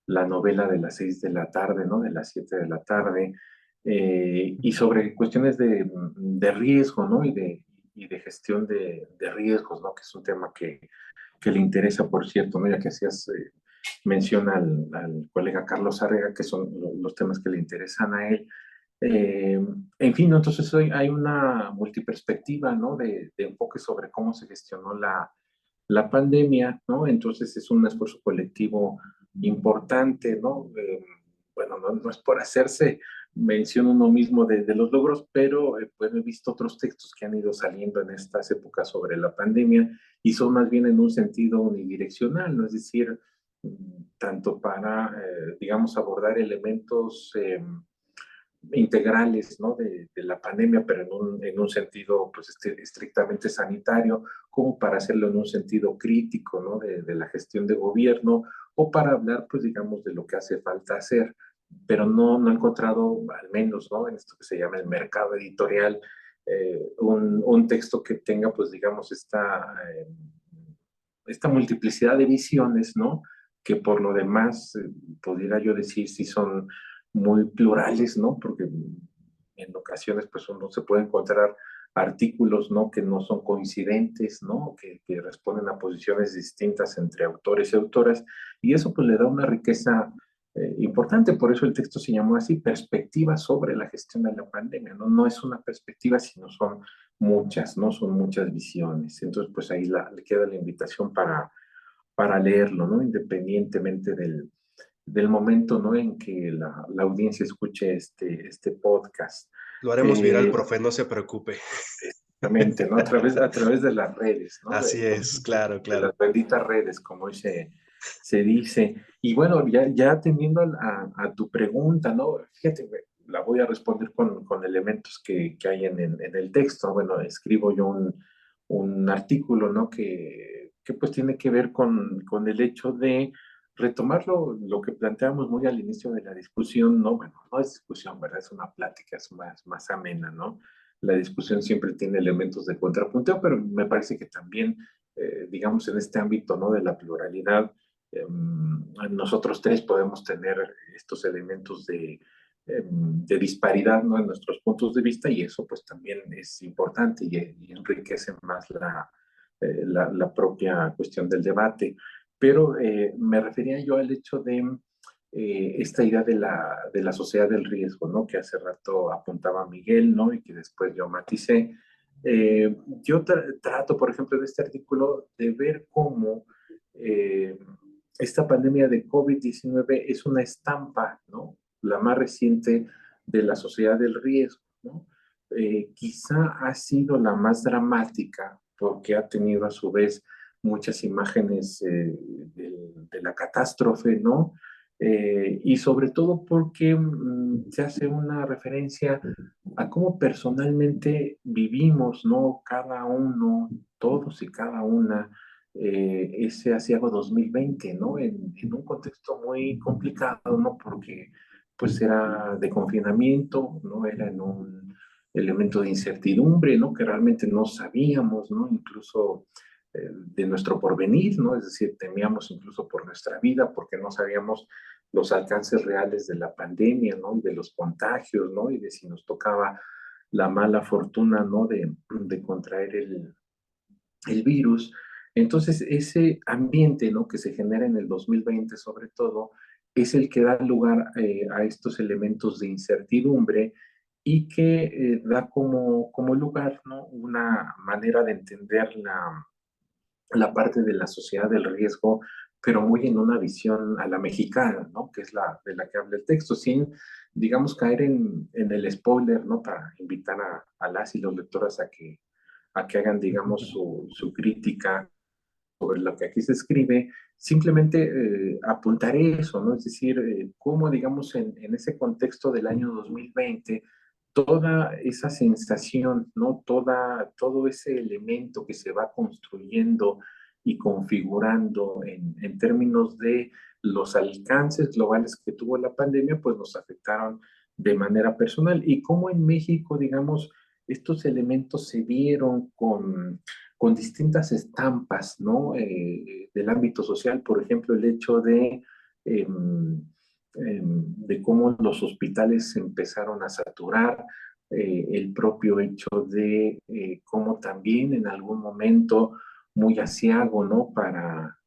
la novela de las 6 de la tarde, ¿no? De las 7 de la tarde, y sobre cuestiones de riesgo, ¿no? Y de gestión de riesgos, ¿no? Que es un tema que le interesa, por cierto, ¿no? Ya que hacías mención al colega Carlos Arrega, que son los temas que le interesan a él. En fin, ¿no? Entonces hoy hay una multiperspectiva, ¿no? De enfoque sobre cómo se gestionó la pandemia, ¿no? Entonces es un esfuerzo colectivo importante, ¿no? Bueno, no es por hacerse mención uno mismo de los logros, pero pues he visto otros textos que han ido saliendo en estas épocas sobre la pandemia y son más bien en un sentido unidireccional, ¿no? Es decir, tanto para, digamos, abordar elementos integrales, ¿no? De la pandemia, pero en un sentido pues, estrictamente sanitario, como para hacerlo en un sentido crítico, ¿no? De la gestión de gobierno, o para hablar, pues digamos, de lo que hace falta hacer, pero no he encontrado, al menos, ¿no? En esto que se llama el mercado editorial, un texto que tenga, pues digamos, esta multiplicidad de visiones, ¿no? Que por lo demás, pudiera yo decir si son muy plurales, ¿no? Porque en ocasiones pues uno se puede encontrar artículos, ¿no? Que no son coincidentes, ¿no? Que responden a posiciones distintas entre autores y autoras, y eso pues le da una riqueza importante. Por eso el texto se llamó así, Perspectivas sobre la gestión de la pandemia, ¿no? No es una perspectiva, sino son muchas, ¿no? Son muchas visiones. Entonces, pues ahí le queda la invitación para leerlo, ¿no? Independientemente del momento, ¿no? En que la audiencia escuche este podcast. Lo haremos viral, Eh, profe, no se preocupe. Exactamente, ¿no? A través de las redes, ¿no? Así es, claro, De claro. las benditas redes, como hoy se dice. Y bueno, ya atendiendo a tu pregunta, ¿no? Fíjate, güey, la voy a responder con elementos que hay en el texto. Bueno, escribo yo un artículo, ¿no? Que pues tiene que ver con el hecho de retomar lo que planteamos muy al inicio de la discusión, ¿no? Bueno, no es discusión, ¿verdad? Es una plática, es más amena, ¿no? La discusión siempre tiene elementos de contrapunteo, pero me parece que también, digamos, en este ámbito, ¿no? De la pluralidad, nosotros tres podemos tener estos elementos de disparidad, ¿no? En nuestros puntos de vista, y eso pues también es importante y enriquece más la propia cuestión del debate. Pero me refería yo al hecho de esta idea de la sociedad del riesgo, ¿no? Que hace rato apuntaba Miguel, ¿no? Y que después yo maticé. Yo trato, por ejemplo, de este artículo de ver cómo eh, esta pandemia de COVID-19 es una estampa, ¿no? La más reciente de la sociedad del riesgo, ¿no? Quizá ha sido la más dramática porque ha tenido a su vez muchas imágenes de la catástrofe, ¿no? Y sobre todo porque se hace una referencia a cómo personalmente vivimos, ¿no? Cada uno, todos y cada una, ese asiago 2020, ¿no? En un contexto muy complicado, ¿no? Porque pues era de confinamiento, ¿no? Era en un elemento de incertidumbre, ¿no? Que realmente no sabíamos, ¿no? Incluso de nuestro porvenir, ¿no? Es decir, temíamos incluso por nuestra vida porque no sabíamos los alcances reales de la pandemia, ¿no? Y de los contagios, ¿no? Y de si nos tocaba la mala fortuna, ¿no? De contraer el virus. Entonces, ese ambiente, ¿no? Que se genera en el 2020 sobre todo, es el que da lugar a estos elementos de incertidumbre y que da como lugar, ¿no? Una manera de entender la parte de la sociedad del riesgo, pero muy en una visión a la mexicana, ¿no? Que es la de la que habla el texto, sin, digamos, caer en el spoiler, ¿no? Para invitar a las y los lectores a que hagan, digamos, su crítica sobre lo que aquí se escribe, simplemente apuntaré eso, ¿no? Es decir, cómo, digamos, en ese contexto del año 2020, toda esa sensación, ¿no? Todo ese elemento que se va construyendo y configurando en términos de los alcances globales que tuvo la pandemia, pues nos afectaron de manera personal. Y cómo en México, digamos, estos elementos se vieron con distintas estampas, ¿no? Del ámbito social, por ejemplo, el hecho eh, de cómo los hospitales se empezaron a saturar, el propio hecho de cómo también en algún momento muy asiago, ¿no? Para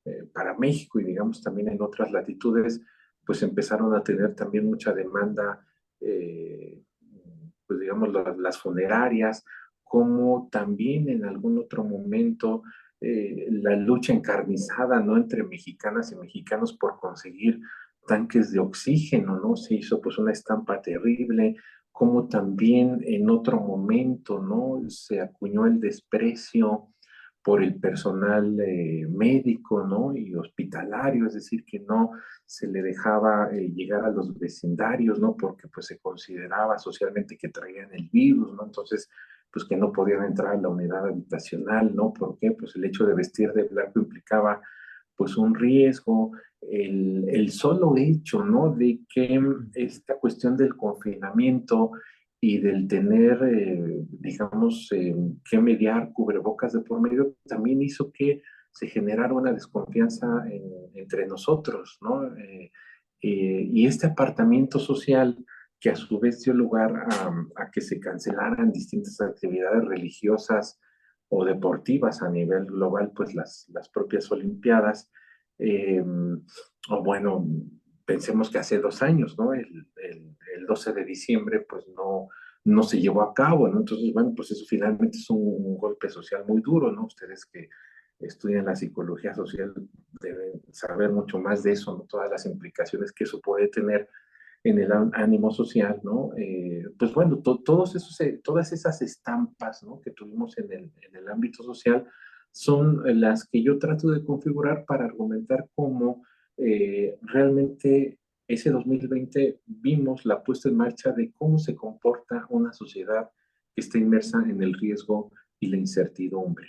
México y digamos también en otras latitudes, pues empezaron a tener también mucha demanda, pues digamos las funerarias, como también en algún otro momento la lucha encarnizada, ¿no? Entre mexicanas y mexicanos por conseguir tanques de oxígeno, ¿no? Se hizo pues una estampa terrible, como también en otro momento, ¿no? Se acuñó el desprecio por el personal médico, ¿no? Y hospitalario, es decir, que no se le dejaba llegar a los vecindarios, ¿no? Porque pues se consideraba socialmente que traían el virus, ¿no? Entonces, pues que no podían entrar a la unidad habitacional, ¿no? ¿Por qué? Pues el hecho de vestir de blanco implicaba pues un riesgo, el solo hecho, ¿no? De que esta cuestión del confinamiento y del tener, digamos, que mediar cubrebocas de por medio, también hizo que se generara una desconfianza entre nosotros, ¿no? Y este apartamiento social que a su vez dio lugar a que se cancelaran distintas actividades religiosas o deportivas a nivel global, pues las propias Olimpiadas. O bueno, pensemos que hace 2 años, ¿no? El 12 de diciembre, pues no se llevó a cabo, ¿no? Entonces, bueno, pues eso finalmente es un golpe social muy duro, ¿no? Ustedes que estudian la psicología social deben saber mucho más de eso, ¿no? Todas las implicaciones que eso puede tener en el ánimo social, ¿no? Pues bueno, todas esas estampas, ¿no? Que tuvimos en el ámbito social son las que yo trato de configurar para argumentar cómo realmente ese 2020 vimos la puesta en marcha de cómo se comporta una sociedad que está inmersa en el riesgo y la incertidumbre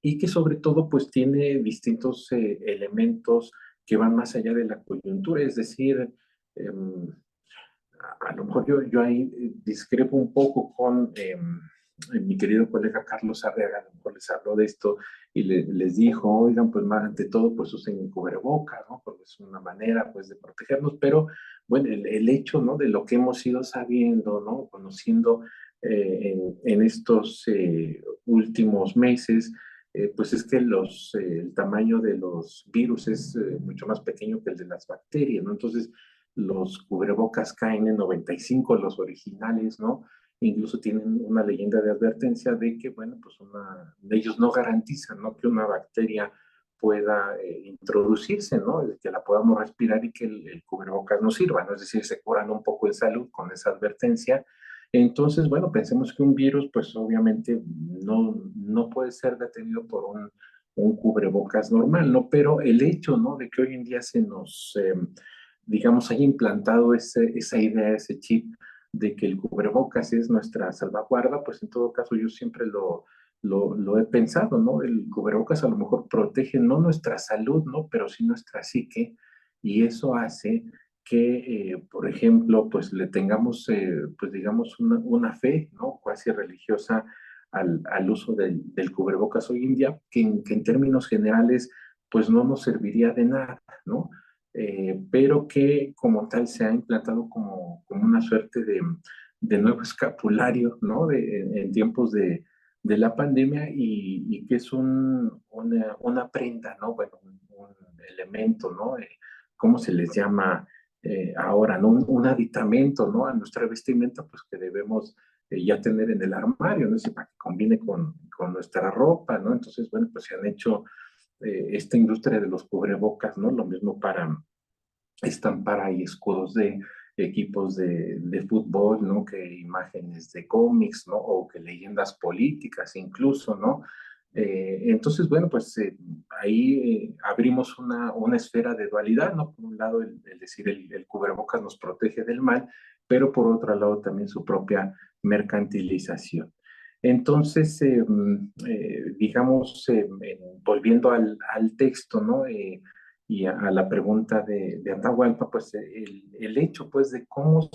y que sobre todo pues tiene distintos elementos que van más allá de la coyuntura, es decir, eh, a lo mejor yo ahí discrepo un poco con mi querido colega Carlos Arriaga, a lo mejor les habló de esto y les dijo, oigan, pues más ante todo, pues usen cubrebocas, ¿no? Porque es una manera, pues, de protegernos, pero, bueno, el hecho, ¿no? De lo que hemos ido sabiendo, ¿no? Conociendo en estos últimos meses, pues es que el tamaño de los virus es mucho más pequeño que el de las bacterias, ¿no? Entonces, los cubrebocas KN95, los originales, ¿no? Incluso tienen una leyenda de advertencia de que, bueno, pues ellos no garantizan, ¿no? Que una bacteria pueda introducirse, ¿no? Que la podamos respirar y que el cubrebocas nos sirva, ¿no? Es decir, se curan un poco en salud con esa advertencia. Entonces, bueno, pensemos que un virus, pues obviamente no puede ser detenido por un cubrebocas normal, ¿no? Pero el hecho, ¿no? De que hoy en día digamos, haya implantado esa idea, ese chip de que el cubrebocas es nuestra salvaguarda, pues en todo caso yo siempre lo he pensado, ¿no? El cubrebocas a lo mejor protege no nuestra salud, ¿no? Pero sí nuestra psique, y eso hace que, por ejemplo, pues le tengamos, pues digamos, una fe, ¿no? Cuasi religiosa al uso del cubrebocas hoy en día, que en términos generales, pues no nos serviría de nada, ¿no? Pero que como tal se ha implantado como una suerte de nuevo escapulario, ¿no? En tiempos de la pandemia y que es una prenda, ¿no? Bueno, un elemento, ¿no? ¿Cómo se les llama ahora, ¿no? Un aditamento, ¿no? A nuestra vestimenta, pues que debemos ya tener en el armario, ¿no? Para que combine con nuestra ropa, ¿no? Entonces, bueno, pues se han hecho esta industria de los cubrebocas, ¿no? Lo mismo para estampar ahí escudos de equipos de fútbol, ¿no? Que imágenes de cómics, ¿no? O que leyendas políticas incluso, ¿no? Entonces, bueno, pues ahí abrimos una esfera de dualidad, ¿no? Por un lado, el decir el cubrebocas nos protege del mal, pero por otro lado también su propia mercantilización. Entonces, digamos, volviendo al texto, ¿no? Y a la pregunta de Atahualpa, pues el hecho pues de cómo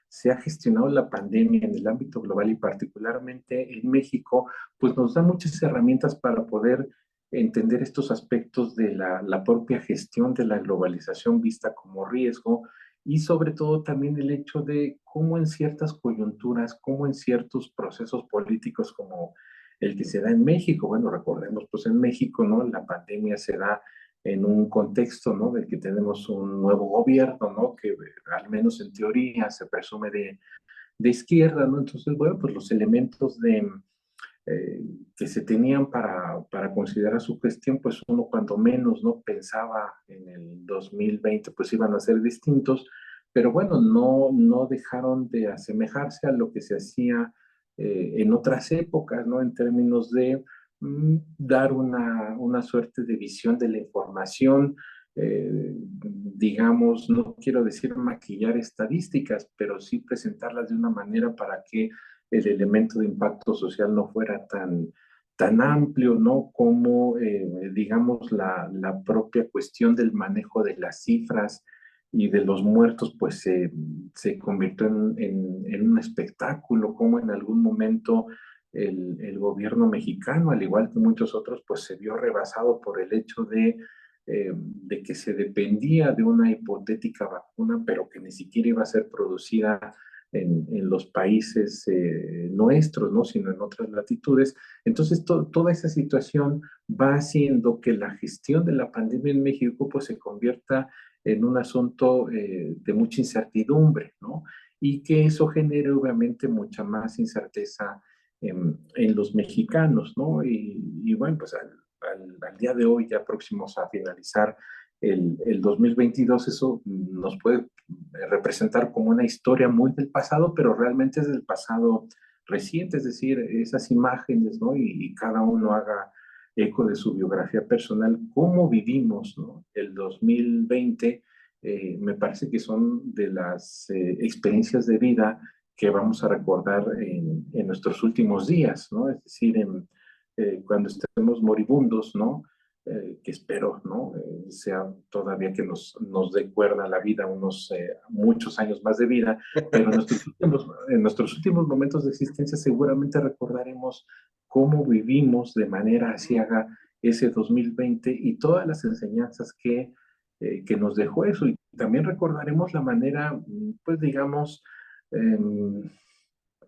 se ha gestionado la pandemia en el ámbito global y particularmente en México, pues nos da muchas herramientas para poder entender estos aspectos de la propia gestión de la globalización vista como riesgo y sobre todo también el hecho de cómo en ciertas coyunturas, cómo en ciertos procesos políticos como el que se da en México, bueno, recordemos pues en México, ¿no? La pandemia se da en un contexto, ¿no? De que tenemos un nuevo gobierno, ¿no? Que al menos en teoría se presume de izquierda, ¿no? Entonces, bueno, pues los elementos eh, que se tenían para considerar su gestión, pues uno cuando menos, ¿no? Pensaba en el 2020, pues iban a ser distintos, pero bueno, no dejaron de asemejarse a lo que se hacía en otras épocas, ¿no? En términos de dar una suerte de visión de la información, digamos, no quiero decir maquillar estadísticas, pero sí presentarlas de una manera para que el elemento de impacto social no fuera tan amplio, ¿no? Como, digamos, la propia cuestión del manejo de las cifras y de los muertos, pues se convirtió en un espectáculo, como en algún momento el gobierno mexicano, al igual que muchos otros, pues se vio rebasado por el hecho de de que se dependía de una hipotética vacuna, pero que ni siquiera iba a ser producida en los países nuestros, ¿no? Sino en otras latitudes. Entonces, toda esa situación va haciendo que la gestión de la pandemia en México pues, se convierta en un asunto de mucha incertidumbre, ¿no? Y que eso genere obviamente mucha más incerteza en los mexicanos, ¿no? Y bueno, pues al día de hoy, ya próximos a finalizar el 2022, eso nos puede representar como una historia muy del pasado, pero realmente es del pasado reciente, es decir, esas imágenes, ¿no? Y cada uno haga eco de su biografía personal, cómo vivimos, ¿no? El 2020, me parece que son de las experiencias de vida que vamos a recordar en nuestros últimos días, ¿no? Es decir, cuando estemos moribundos, ¿no? Que espero, ¿no? Sea todavía que nos dé cuerda la vida, unos muchos años más de vida, pero en nuestros últimos momentos de existencia seguramente recordaremos cómo vivimos de manera asiaga ese 2020 y todas las enseñanzas que nos dejó eso. Y también recordaremos la manera, pues digamos, eh,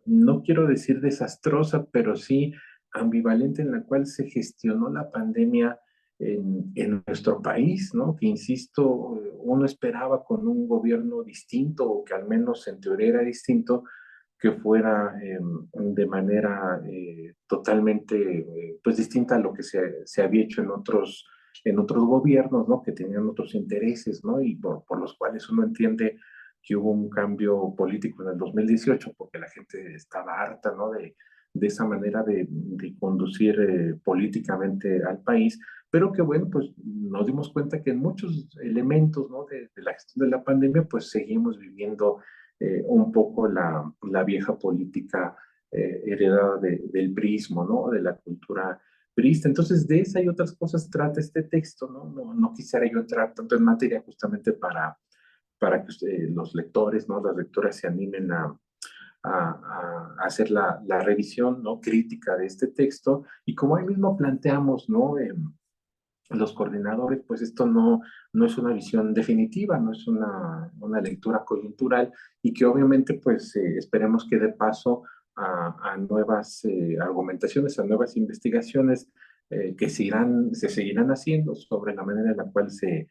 no quiero decir desastrosa, pero sí ambivalente en la cual se gestionó la pandemia en nuestro país, ¿no? Que insisto, uno esperaba con un gobierno distinto, o que al menos en teoría era distinto, que fuera de manera totalmente pues distinta a lo que se había hecho en otros gobiernos, ¿no? Que tenían otros intereses, ¿no? Y por los cuales uno entiende que hubo un cambio político en el 2018 porque la gente estaba harta, ¿no? De esa manera de conducir políticamente al país, pero que bueno, pues nos dimos cuenta que en muchos elementos, ¿no? De la gestión de la pandemia, pues seguimos viviendo un poco la vieja política heredada del prismo, ¿no? De la cultura priista. Entonces, de esa y otras cosas trata este texto, ¿no? No quisiera yo entrar tanto en materia justamente para que los lectores, ¿no? Las lectoras se animen a hacer la revisión, ¿no? Crítica de este texto. Y como ahí mismo planteamos, ¿no? Los coordinadores, pues esto no es una visión definitiva, no es una lectura coyuntural y que obviamente pues esperemos que dé paso a nuevas argumentaciones, a nuevas investigaciones que se seguirán haciendo sobre la manera en la cual se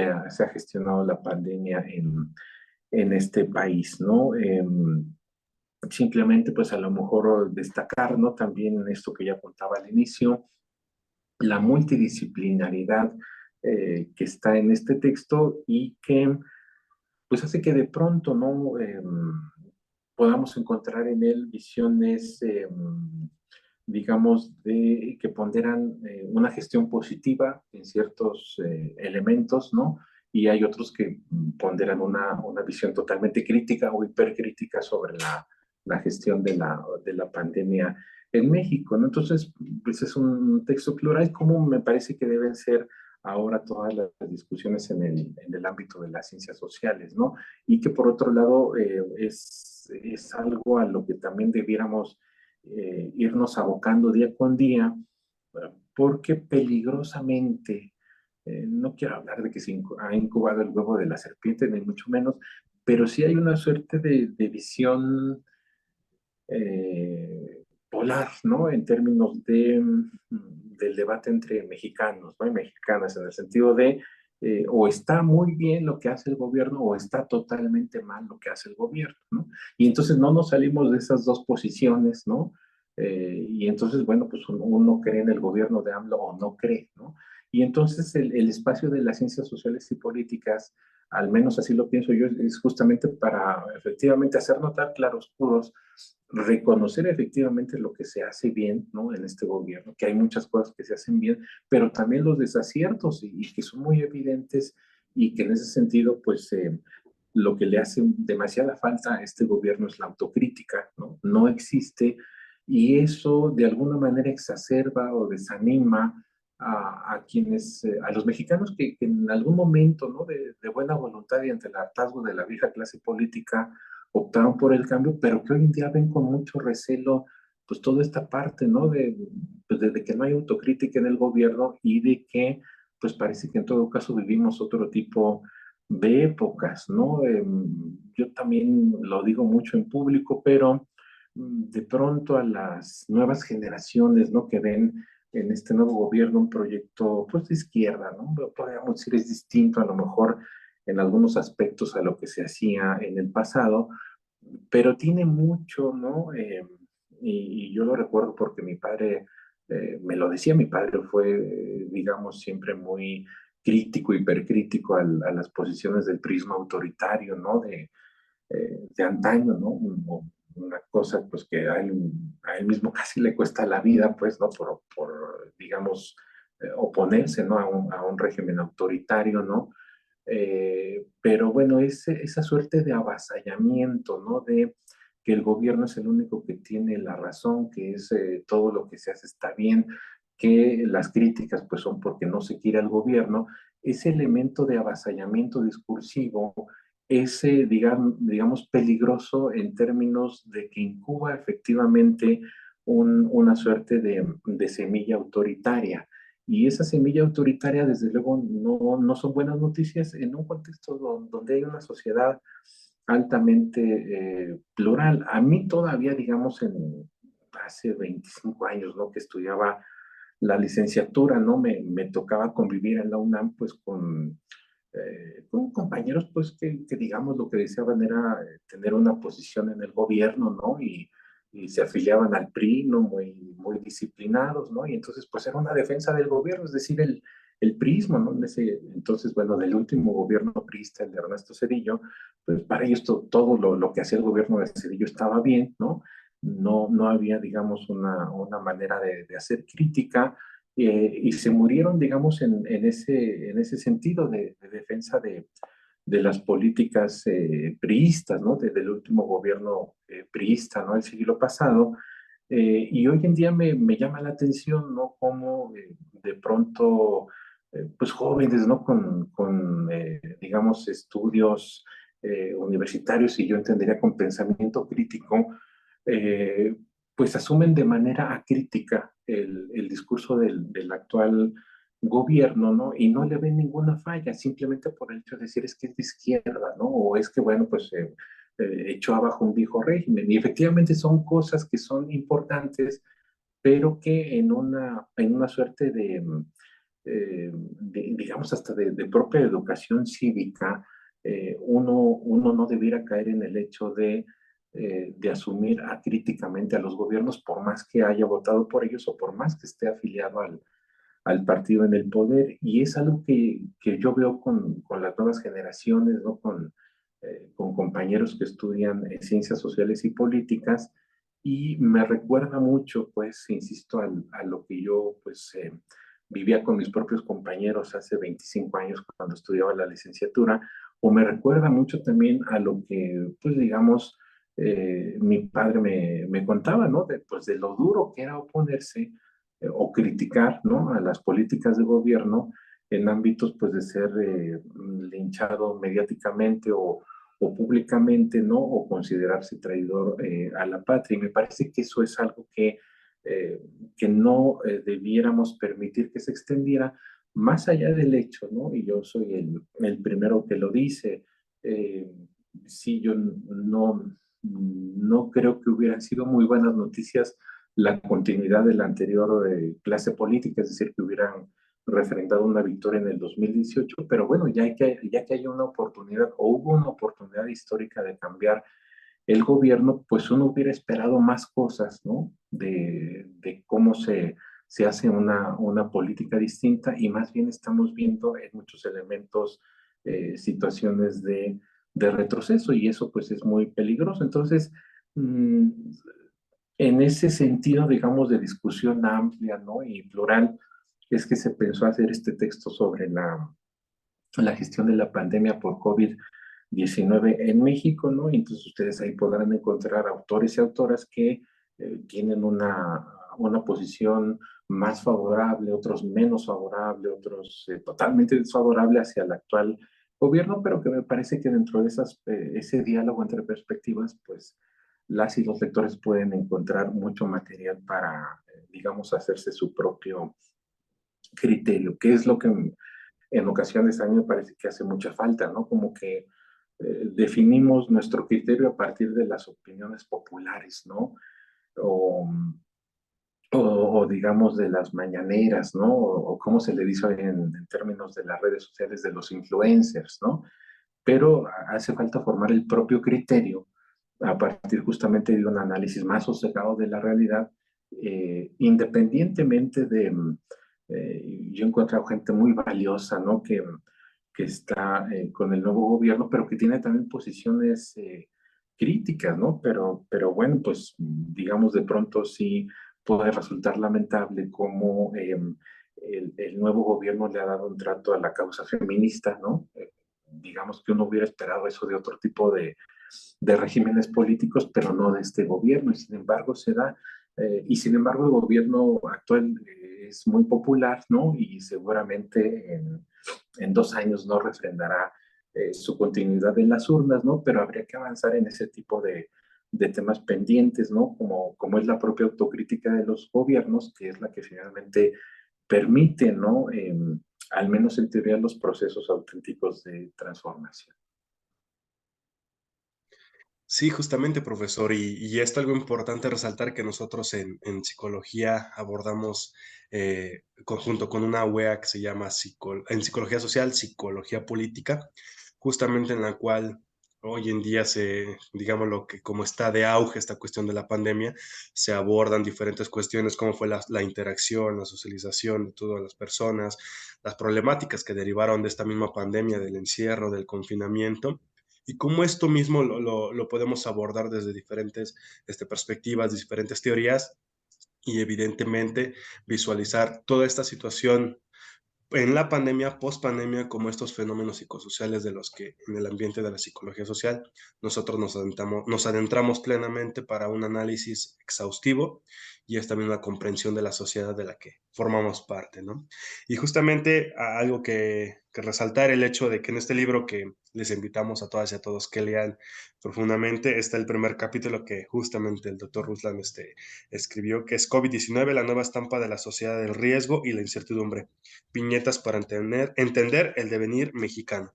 ha gestionado la pandemia en este país, ¿no? Simplemente pues a lo mejor destacar, ¿no? También esto que ya apuntaba al inicio, la multidisciplinaridad que está en este texto y que pues hace que de pronto no podamos encontrar en él visiones digamos que ponderan una gestión positiva en ciertos elementos, ¿no? Y hay otros que ponderan una visión totalmente crítica o hipercrítica sobre la gestión de la pandemia en México, ¿no? Entonces, pues es un texto plural, como me parece que deben ser ahora todas las discusiones en el ámbito de las ciencias sociales, ¿no? Y que por otro lado es algo a lo que también debiéramos irnos abocando día con día, porque peligrosamente, no quiero hablar de que se ha incubado el huevo de la serpiente, ni mucho menos, pero sí hay una suerte de visión polar, ¿no? En términos del debate entre mexicanos, ¿no? Y mexicanas, en el sentido de o está muy bien lo que hace el gobierno o está totalmente mal lo que hace el gobierno, ¿no? Y entonces no nos salimos de esas dos posiciones, ¿no? Y entonces, bueno, pues uno cree en el gobierno de AMLO o no cree, ¿no? Y entonces el espacio de las ciencias sociales y políticas, al menos así lo pienso yo, es justamente para efectivamente hacer notar claroscuros, reconocer efectivamente lo que se hace bien, ¿no? En este gobierno, que hay muchas cosas que se hacen bien, pero también los desaciertos y que son muy evidentes y que en ese sentido, pues, lo que le hace demasiada falta a este gobierno es la autocrítica, ¿no? No existe y eso de alguna manera exacerba o desanima a quienes, a los mexicanos que en algún momento, ¿no? De buena voluntad y ante el hartazgo de la vieja clase política, optaron por el cambio, pero que hoy en día ven con mucho recelo, pues toda esta parte, ¿no? Pues de que no hay autocrítica en el gobierno y de que pues parece que en todo caso vivimos otro tipo de épocas, ¿no? Yo también lo digo mucho en público, pero de pronto a las nuevas generaciones, ¿no? Que ven en este nuevo gobierno un proyecto, pues, de izquierda, ¿no? Podríamos decir es distinto a lo mejor en algunos aspectos a lo que se hacía en el pasado, pero tiene mucho, ¿no? Y yo lo recuerdo porque mi padre me lo decía, mi padre fue, digamos, siempre muy crítico, hipercrítico a las posiciones del prisma autoritario, ¿no? De antaño, ¿no? Una cosa, pues, que a él mismo casi le cuesta la vida, pues, ¿no? Digamos, oponerse, ¿no? A un régimen autoritario, ¿no? Pero bueno, esa suerte de avasallamiento, ¿no? De que el gobierno es el único que tiene la razón, que es todo lo que se hace está bien, que las críticas pues son porque no se quiere al gobierno, ese elemento de avasallamiento discursivo es, digamos, peligroso en términos de que incuba efectivamente una suerte de semilla autoritaria. Y esa semilla autoritaria, desde luego, no son buenas noticias en un contexto donde hay una sociedad altamente plural. A mí todavía, digamos, hace 25 años, ¿no? Que estudiaba la licenciatura, ¿no? Me tocaba convivir en la UNAM, pues, con compañeros, pues, que, digamos, lo que deseaban era tener una posición en el gobierno, ¿no? Y se afiliaban al PRI, ¿no? Muy disciplinados, ¿no? Y entonces, pues, era una defensa del gobierno, es decir, el priismo, ¿no? En ese, entonces, bueno, del último gobierno priista, el de Ernesto Zedillo, pues para ellos todo lo que hacía el gobierno de Zedillo estaba bien, ¿no? No había, digamos, una manera de hacer crítica, y se murieron, digamos, en ese sentido de defensa de las políticas priistas, ¿no? Del último gobierno priista, ¿no? El siglo pasado. Y hoy en día me llama la atención, ¿no? Cómo de pronto, pues jóvenes, ¿no? Digamos, estudios universitarios, y yo entendería con pensamiento crítico, eh, pues asumen de manera acrítica el discurso del actual gobierno, ¿no? Y no le ven ninguna falla, simplemente por el hecho de decir es que es de izquierda, ¿no? O es que, bueno, pues echó abajo un viejo régimen. Y efectivamente son cosas que son importantes, pero que en una suerte digamos, hasta de propia educación cívica, uno no debiera caer en el hecho de asumir acríticamente a los gobiernos por más que haya votado por ellos o por más que esté afiliado al partido en el poder. Y es algo que yo veo con las nuevas generaciones, ¿no? Con compañeros que estudian ciencias sociales y políticas, y me recuerda mucho, pues, insisto, a lo que yo, pues, vivía con mis propios compañeros hace 25 años cuando estudiaba la licenciatura, o me recuerda mucho también a lo que, pues, digamos, mi padre me contaba, ¿no? Pues, de lo duro que era oponerse o criticar, ¿no? A las políticas de gobierno en ámbitos, pues, de ser linchado mediáticamente o públicamente, ¿no? O considerarse traidor a la patria. Y me parece que eso es algo eh, que no debiéramos permitir que se extendiera más allá del hecho, ¿no? Y yo soy el primero que lo dice. Eh, sí, yo no creo que hubieran sido muy buenas noticias la continuidad de la anterior clase política, es decir, que hubieran refrendado una victoria en el 2018, pero bueno, ya que hay una oportunidad o hubo una oportunidad histórica de cambiar el gobierno, pues uno hubiera esperado más cosas, ¿no? De cómo se hace una política distinta, y más bien estamos viendo en muchos elementos situaciones de retroceso, y eso pues es muy peligroso. Entonces, mmm, en ese sentido, digamos, de discusión amplia, ¿no? Y plural, es que se pensó hacer este texto sobre la gestión de la pandemia por COVID-19 en México, ¿no? Y entonces ustedes ahí podrán encontrar autores y autoras que tienen una posición más favorable, otros menos favorable, otros totalmente desfavorable hacia el actual gobierno, pero que me parece que dentro de ese diálogo entre perspectivas, pues las y los lectores pueden encontrar mucho material para, digamos, hacerse su propio criterio. ¿Qué es lo que en ocasiones a mí me parece que hace mucha falta, ¿no? Como que definimos nuestro criterio a partir de las opiniones populares, ¿no? O, o digamos de las mañaneras, ¿no? O cómo se le dice hoy en términos de las redes sociales de los influencers, ¿no? Pero hace falta formar el propio criterio a partir justamente de un análisis más sosegado de la realidad, independientemente de, yo he encontrado gente muy valiosa, ¿no? Que está con el nuevo gobierno, pero que tiene también posiciones críticas, ¿no? Pero bueno, pues digamos de pronto sí puede resultar lamentable cómo el nuevo gobierno le ha dado un trato a la causa feminista, ¿no? Digamos que uno hubiera esperado eso de otro tipo de regímenes políticos, pero no de este gobierno, y sin embargo se da, y sin embargo el gobierno actual es muy popular, ¿no? Y seguramente en 2 años no refrendará su continuidad en las urnas, ¿no? Pero habría que avanzar en ese tipo de temas pendientes, ¿no? Como es la propia autocrítica de los gobiernos, que es la que finalmente permite, ¿no? Al menos en teoría, los procesos auténticos de transformación. Sí, justamente, profesor, y esto algo importante resaltar que nosotros en psicología abordamos conjunto con una UEA que se llama en psicología social, psicología política, justamente en la cual hoy en día digamos lo que como está de auge esta cuestión de la pandemia, se abordan diferentes cuestiones, como fue la interacción, la socialización de todas las personas, las problemáticas que derivaron de esta misma pandemia, del encierro, del confinamiento y cómo esto mismo lo podemos abordar desde diferentes perspectivas, diferentes teorías y evidentemente visualizar toda esta situación en la pandemia, post pandemia, como estos fenómenos psicosociales de los que en el ambiente de la psicología social nosotros nos adentramos plenamente para un análisis exhaustivo y es también una comprensión de la sociedad de la que formamos parte, ¿no? Y justamente algo que resaltar el hecho de que en este libro que les invitamos a todas y a todos que lean profundamente está el primer capítulo que justamente el doctor Ruslan escribió, que es COVID-19, la nueva estampa de la sociedad del riesgo y la incertidumbre, viñetas para entender el devenir mexicano,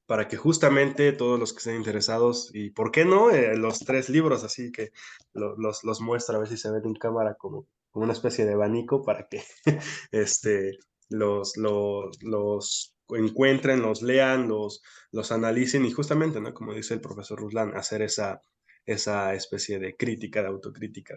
para que justamente todos los que estén interesados, y por qué no, los 3 libros, así que los muestra, a ver si se ven en cámara como una especie de abanico para que los encuentren, los lean, los analicen y justamente, ¿no? Como dice el profesor Ruslan, hacer esa especie de crítica, de autocrítica,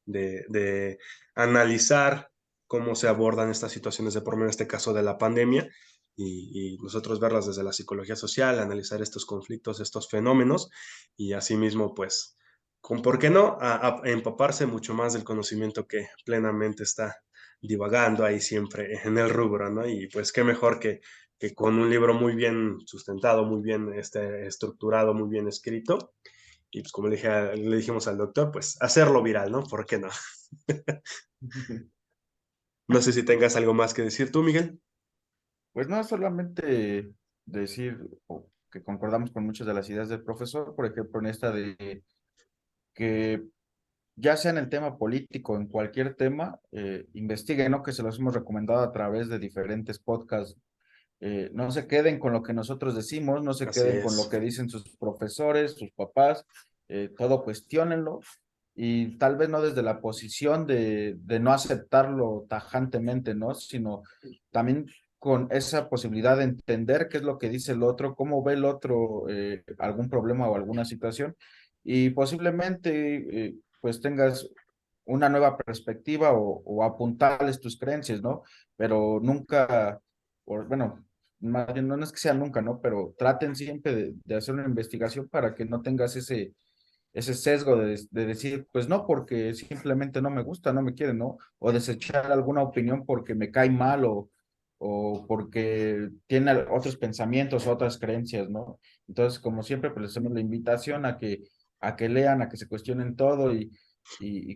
de analizar cómo se abordan estas situaciones de por medio, en este caso de la pandemia, y nosotros verlas desde la psicología social, analizar estos conflictos, estos fenómenos, y asimismo, pues, ¿por qué no? A empaparse mucho más del conocimiento que plenamente está divagando ahí siempre en el rubro, ¿no? Y pues qué mejor que con un libro muy bien sustentado, muy bien estructurado, muy bien escrito, y pues como le dijimos al doctor, pues hacerlo viral, ¿no? ¿Por qué no? No sé si tengas algo más que decir tú, Miguel. Pues no, solamente decir que concordamos con muchas de las ideas del profesor, por ejemplo, en esta de que ya sea en el tema político, en cualquier tema, investiguen, ¿no? Que se los hemos recomendado a través de diferentes podcasts. No se queden con lo que nosotros decimos, no se Así queden con lo es. que dicen sus profesores, sus papás, todo cuestiónenlo y tal vez no desde la posición de no aceptarlo tajantemente, ¿no? Sino también con esa posibilidad de entender qué es lo que dice el otro, cómo ve el otro algún problema o alguna situación y posiblemente pues tengas una nueva perspectiva o apuntales tus creencias, ¿no? Pero nunca, bueno, más bien no es que sea nunca, ¿no? Pero traten siempre de hacer una investigación para que no tengas ese sesgo de decir, pues no, porque simplemente no me gusta, no me quiere, ¿no? O desechar alguna opinión porque me cae mal o porque tiene otros pensamientos, otras creencias, ¿no? Entonces, como siempre, pues les hacemos la invitación a que lean, a que se cuestionen todo y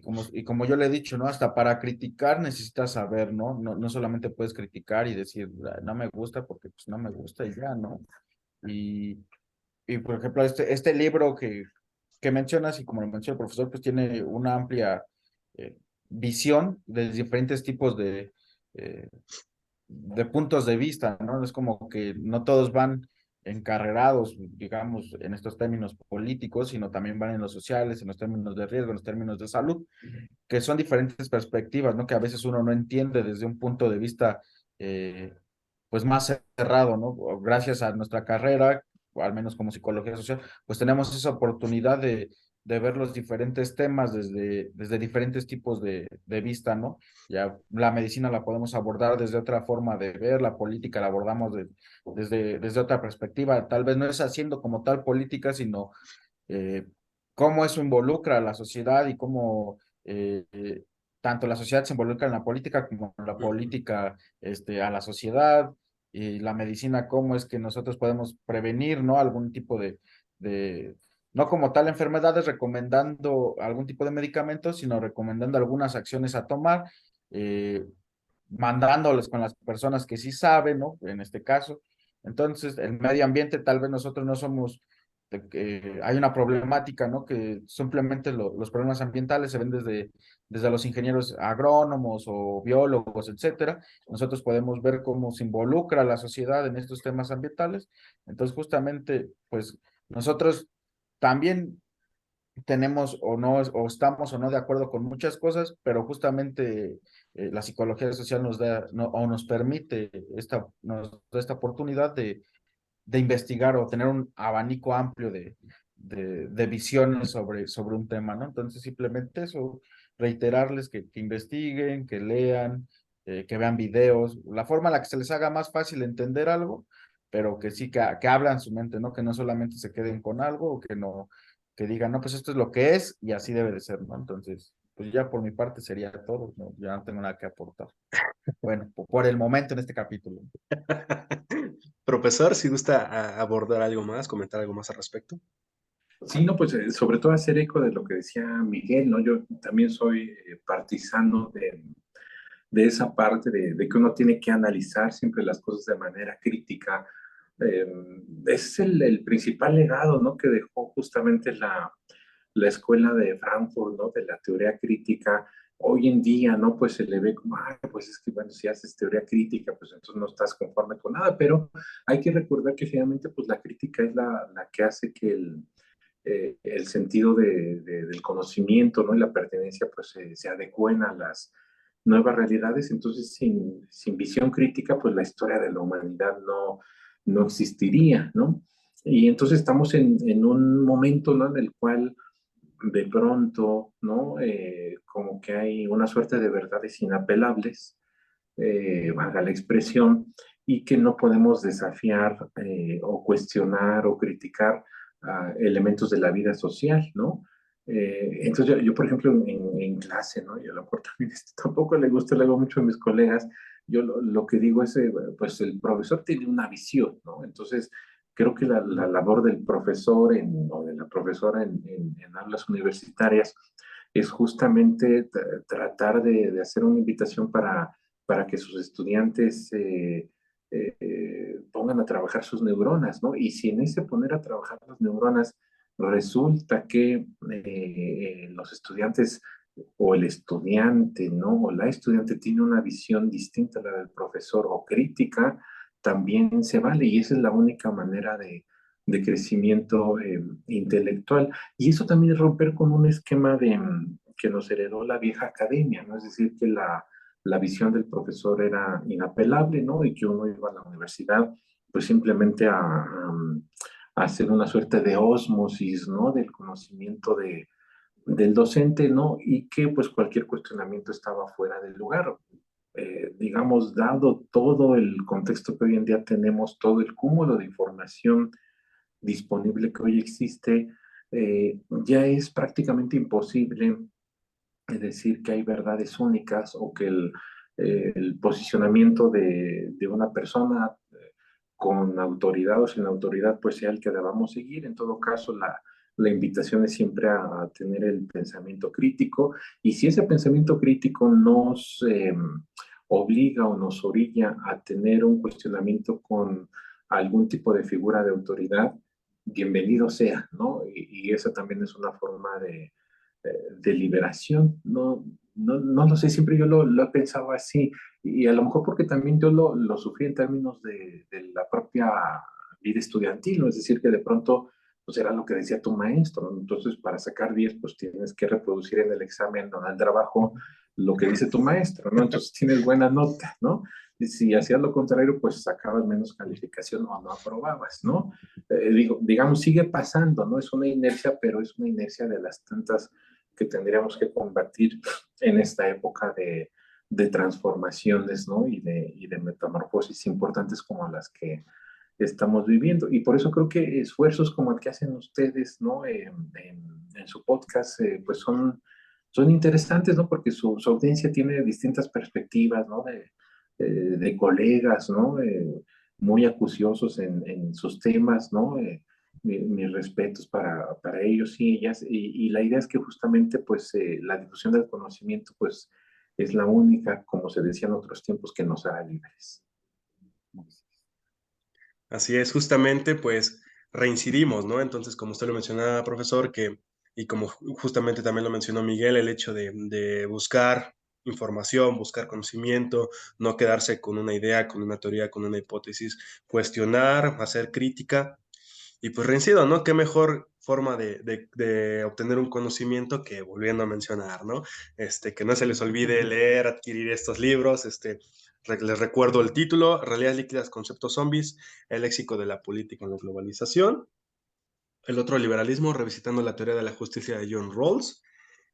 como yo le he dicho, ¿no? Hasta para criticar necesitas saber, ¿no? No solamente puedes criticar y decir, "Ah, no me gusta porque pues no me gusta y ya, ¿no? Y, y por ejemplo, este libro que mencionas y como lo menciona el profesor, pues tiene una amplia eh, visión de diferentes tipos eh, de puntos de vista, ¿no? Es como que no todos van encarrerados, digamos, en estos términos políticos, sino también van en los sociales, en los términos de riesgo, en los términos de salud, que son diferentes perspectivas, ¿no? Que a veces uno no entiende desde un punto de vista, eh, pues más cerrado, ¿no? Gracias a nuestra carrera, o al menos como psicología social, pues tenemos esa oportunidad de ver los diferentes temas desde diferentes tipos de vista, ¿no? Ya la medicina la podemos abordar desde otra forma de ver, la política la abordamos desde otra perspectiva, tal vez no es haciendo como tal política, sino eh, cómo eso involucra a la sociedad y cómo tanto la sociedad se involucra en la política como la Ujú. política a la sociedad y la medicina, cómo es que nosotros podemos prevenir, ¿no? Algún tipo de, no como tal enfermedades, recomendando algún tipo de medicamentos, sino recomendando algunas acciones a tomar, eh, mandándoles con las personas que sí saben, ¿no? En este caso. Entonces, el medio ambiente, tal vez nosotros no somos, hay una problemática, ¿no? Que simplemente los problemas ambientales se ven desde los ingenieros agrónomos o biólogos, etcétera. Nosotros podemos ver cómo se involucra la sociedad en estos temas ambientales. Entonces, justamente, pues nosotros también tenemos o no, o estamos o no de acuerdo con muchas cosas, pero justamente la psicología social nos da no, o nos permite nos da esta oportunidad de investigar o tener un abanico amplio de visiones sobre un tema, ¿no? Entonces, simplemente eso, reiterarles que investiguen, que lean, que vean videos, la forma en la que se les haga más fácil entender algo, pero que sí, que abran su mente, ¿no? Que no solamente se queden con algo o que no, que digan, no, pues esto es lo que es y así debe de ser, ¿no? Entonces, pues ya por mi parte sería todo, ¿no? Ya no tengo nada que aportar. Bueno, por el momento en este capítulo. Profesor, si gusta abordar algo más, comentar algo más al respecto. Sí, no, pues sobre todo hacer eco de lo que decía Miguel, ¿no? Yo también soy partisano de esa parte de que uno tiene que analizar siempre las cosas de manera crítica. Eh, es el principal legado, ¿no? Que dejó justamente la escuela de Frankfurt, ¿no? De la teoría crítica. Hoy en día, ¿no? Pues se le ve como, ah, pues es que, bueno, si haces teoría crítica, pues entonces no estás conforme con nada, pero hay que recordar que finalmente, pues la crítica es la que hace que el sentido del conocimiento, ¿no? Y la pertenencia, pues se adecuen a las nuevas realidades. Entonces, sin visión crítica, pues la historia de la humanidad no existiría, ¿no? Y entonces estamos en un momento, ¿no? En el cual de pronto, ¿no? Como que hay una suerte de verdades inapelables, valga la expresión, y que no podemos desafiar o cuestionar o criticar elementos de la vida social, ¿no? Entonces yo, por ejemplo, en clase, ¿no? Y a lo mejor también tampoco le gusta luego mucho a mis colegas, yo lo que digo es, pues el profesor tiene una visión, ¿no? Entonces, creo que la labor del profesor o de la profesora en aulas universitarias es justamente tratar de hacer una invitación para que sus estudiantes pongan a trabajar sus neuronas, ¿no? Y si en ese poner a trabajar las neuronas resulta que los estudiantes o el estudiante, ¿no? O la estudiante tiene una visión distinta a la del profesor o crítica, también se vale y esa es la única manera de crecimiento intelectual. Y eso también es romper con un esquema que nos heredó la vieja academia, ¿no? Es decir, que la visión del profesor era inapelable, ¿no? Y que uno iba a la universidad pues simplemente a hacer una suerte de ósmosis, ¿no? Del conocimiento del docente, ¿no? Y que pues cualquier cuestionamiento estaba fuera del lugar. Digamos, dado todo el contexto que hoy en día tenemos, todo el cúmulo de información disponible que hoy existe, ya es prácticamente imposible decir que hay verdades únicas o que el posicionamiento de una persona con autoridad o sin autoridad, pues sea el que debamos seguir. En todo caso, la invitación es siempre a tener el pensamiento crítico y si ese pensamiento crítico nos obliga o nos orilla a tener un cuestionamiento con algún tipo de figura de autoridad, bienvenido sea, ¿no? Y esa también es una forma de liberación, ¿no? no lo sé, siempre yo lo he pensado así, y a lo mejor porque también yo lo sufrí en términos de la propia vida estudiantil, ¿no? Es decir, que de pronto, pues era lo que decía tu maestro, ¿no? Entonces para sacar 10, pues tienes que reproducir en el examen o en el trabajo lo que dice tu maestro, ¿no? Entonces tienes buena nota, ¿no? Y si hacías lo contrario, pues sacabas menos calificación o no aprobabas, ¿no? Digamos, sigue pasando, ¿no? Es una inercia, pero es una inercia de las tantas que tendríamos que combatir en esta época de transformaciones, ¿no? Y de metamorfosis importantes como las que estamos viviendo. Y por eso creo que esfuerzos como el que hacen ustedes, ¿no? En su podcast, pues son interesantes, ¿no? Porque su audiencia tiene distintas perspectivas, ¿no? De colegas, ¿no? Muy acuciosos en sus temas, ¿no? Mis respetos para ellos y ellas. Y la idea es que justamente, pues, la difusión del conocimiento, pues, es la única, como se decía en otros tiempos, que nos hará libres. Así es, justamente, pues reincidimos, ¿no? Entonces, como usted lo mencionaba, profesor, y como justamente también lo mencionó Miguel, el hecho de buscar información, buscar conocimiento, no quedarse con una idea, con una teoría, con una hipótesis, cuestionar, hacer crítica, y pues reincido, ¿no? Qué mejor forma de obtener un conocimiento que volviendo a mencionar, ¿no? Que no se les olvide leer, adquirir estos libros, les recuerdo el título, Realidades líquidas, conceptos zombies, el léxico de la política en la globalización. El otro, liberalismo, revisitando la teoría de la justicia de John Rawls.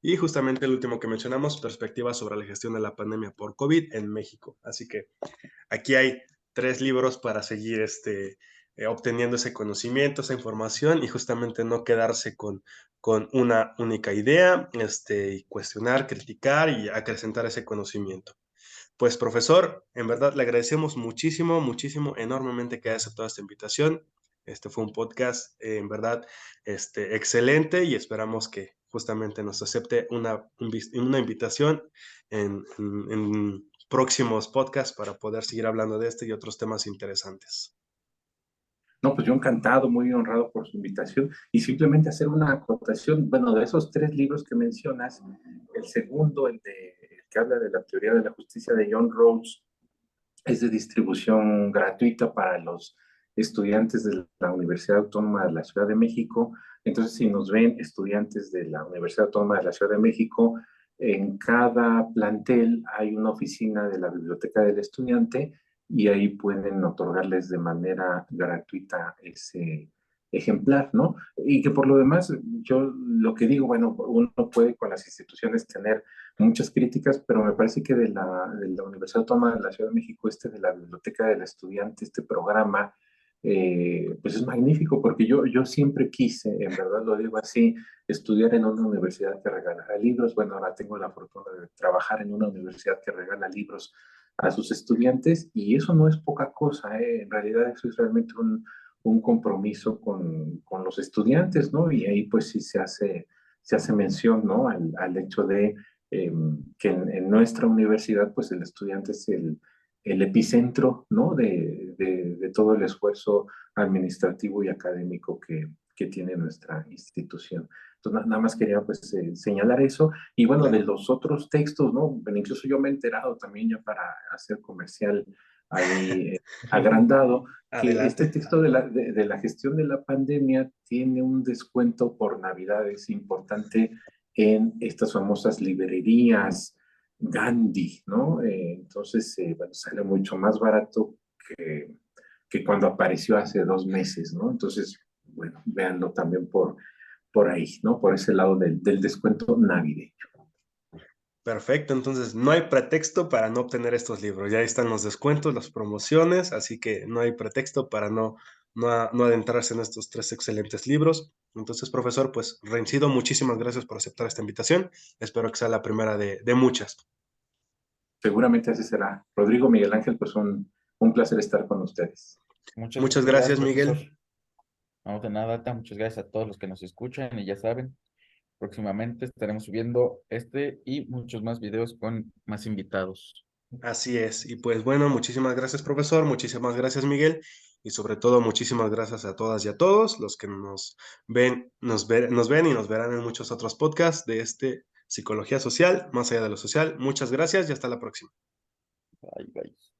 Y justamente el último que mencionamos, perspectivas sobre la gestión de la pandemia por COVID en México. Así que aquí hay 3 libros para seguir obteniendo ese conocimiento, esa información y justamente no quedarse con una única idea, y cuestionar, criticar y acrecentar ese conocimiento. Pues profesor, en verdad le agradecemos muchísimo, muchísimo, enormemente que haya aceptado esta invitación. Este fue un podcast, en verdad, excelente y esperamos que justamente nos acepte una invitación en próximos podcasts para poder seguir hablando de este y otros temas interesantes. No, pues yo encantado, muy honrado por su invitación y simplemente hacer una acotación, bueno, de esos 3 libros que mencionas, el segundo, el que habla de la teoría de la justicia de John Rawls, es de distribución gratuita para los estudiantes de la Universidad Autónoma de la Ciudad de México. Entonces, si nos ven estudiantes de la Universidad Autónoma de la Ciudad de México, en cada plantel hay una oficina de la Biblioteca del Estudiante y ahí pueden otorgarles de manera gratuita ese ejemplar, ¿no? Y que por lo demás, yo lo que digo, bueno, uno puede con las instituciones tener muchas críticas, pero me parece que de la Universidad Autónoma de la Ciudad de México, de la Biblioteca del Estudiante, este programa, pues es magnífico, porque yo siempre quise, en verdad lo digo así, estudiar en una universidad que regalara libros. Bueno, ahora tengo la fortuna de trabajar en una universidad que regala libros a sus estudiantes, y eso no es poca cosa, ¿eh? En realidad eso es realmente un compromiso con los estudiantes, ¿no? Y ahí pues sí se hace mención, ¿no? Al hecho de que en nuestra universidad, pues el estudiante es el epicentro, ¿no? De todo el esfuerzo administrativo y académico que tiene nuestra institución. Entonces, nada más quería, pues, señalar eso. Y bueno, de Claro. los otros textos, ¿no? Bueno, incluso yo me he enterado también ya para hacer comercial ahí agrandado, que este Adelante. texto de la gestión de la pandemia tiene un descuento por Navidades importante en estas famosas librerías Gandhi, ¿no? Entonces, bueno, sale mucho más barato que cuando apareció hace 2 meses, ¿no? Entonces, bueno, véanlo también por ahí, ¿no? Por ese lado del descuento navideño. Perfecto, entonces no hay pretexto para no obtener estos libros. Ya están los descuentos, las promociones, así que no hay pretexto para no adentrarse en estos 3 excelentes libros. Entonces, profesor, pues reincido, muchísimas gracias por aceptar esta invitación. Espero que sea la primera de muchas. Seguramente así será. Rodrigo, Miguel Ángel, pues un placer estar con ustedes. Muchas Muchas gracias, gracias, profesor. Miguel. No, de nada, Ata. Muchas gracias a todos los que nos escuchan y ya saben, próximamente estaremos subiendo este y muchos más videos con más invitados. Así es. Y pues bueno, muchísimas gracias, profesor. Muchísimas gracias, Miguel. Y sobre todo, muchísimas gracias a todas y a todos los que nos ven y nos verán en muchos otros podcasts de este Psicología Social, más allá de lo social. Muchas gracias y hasta la próxima. Bye, bye.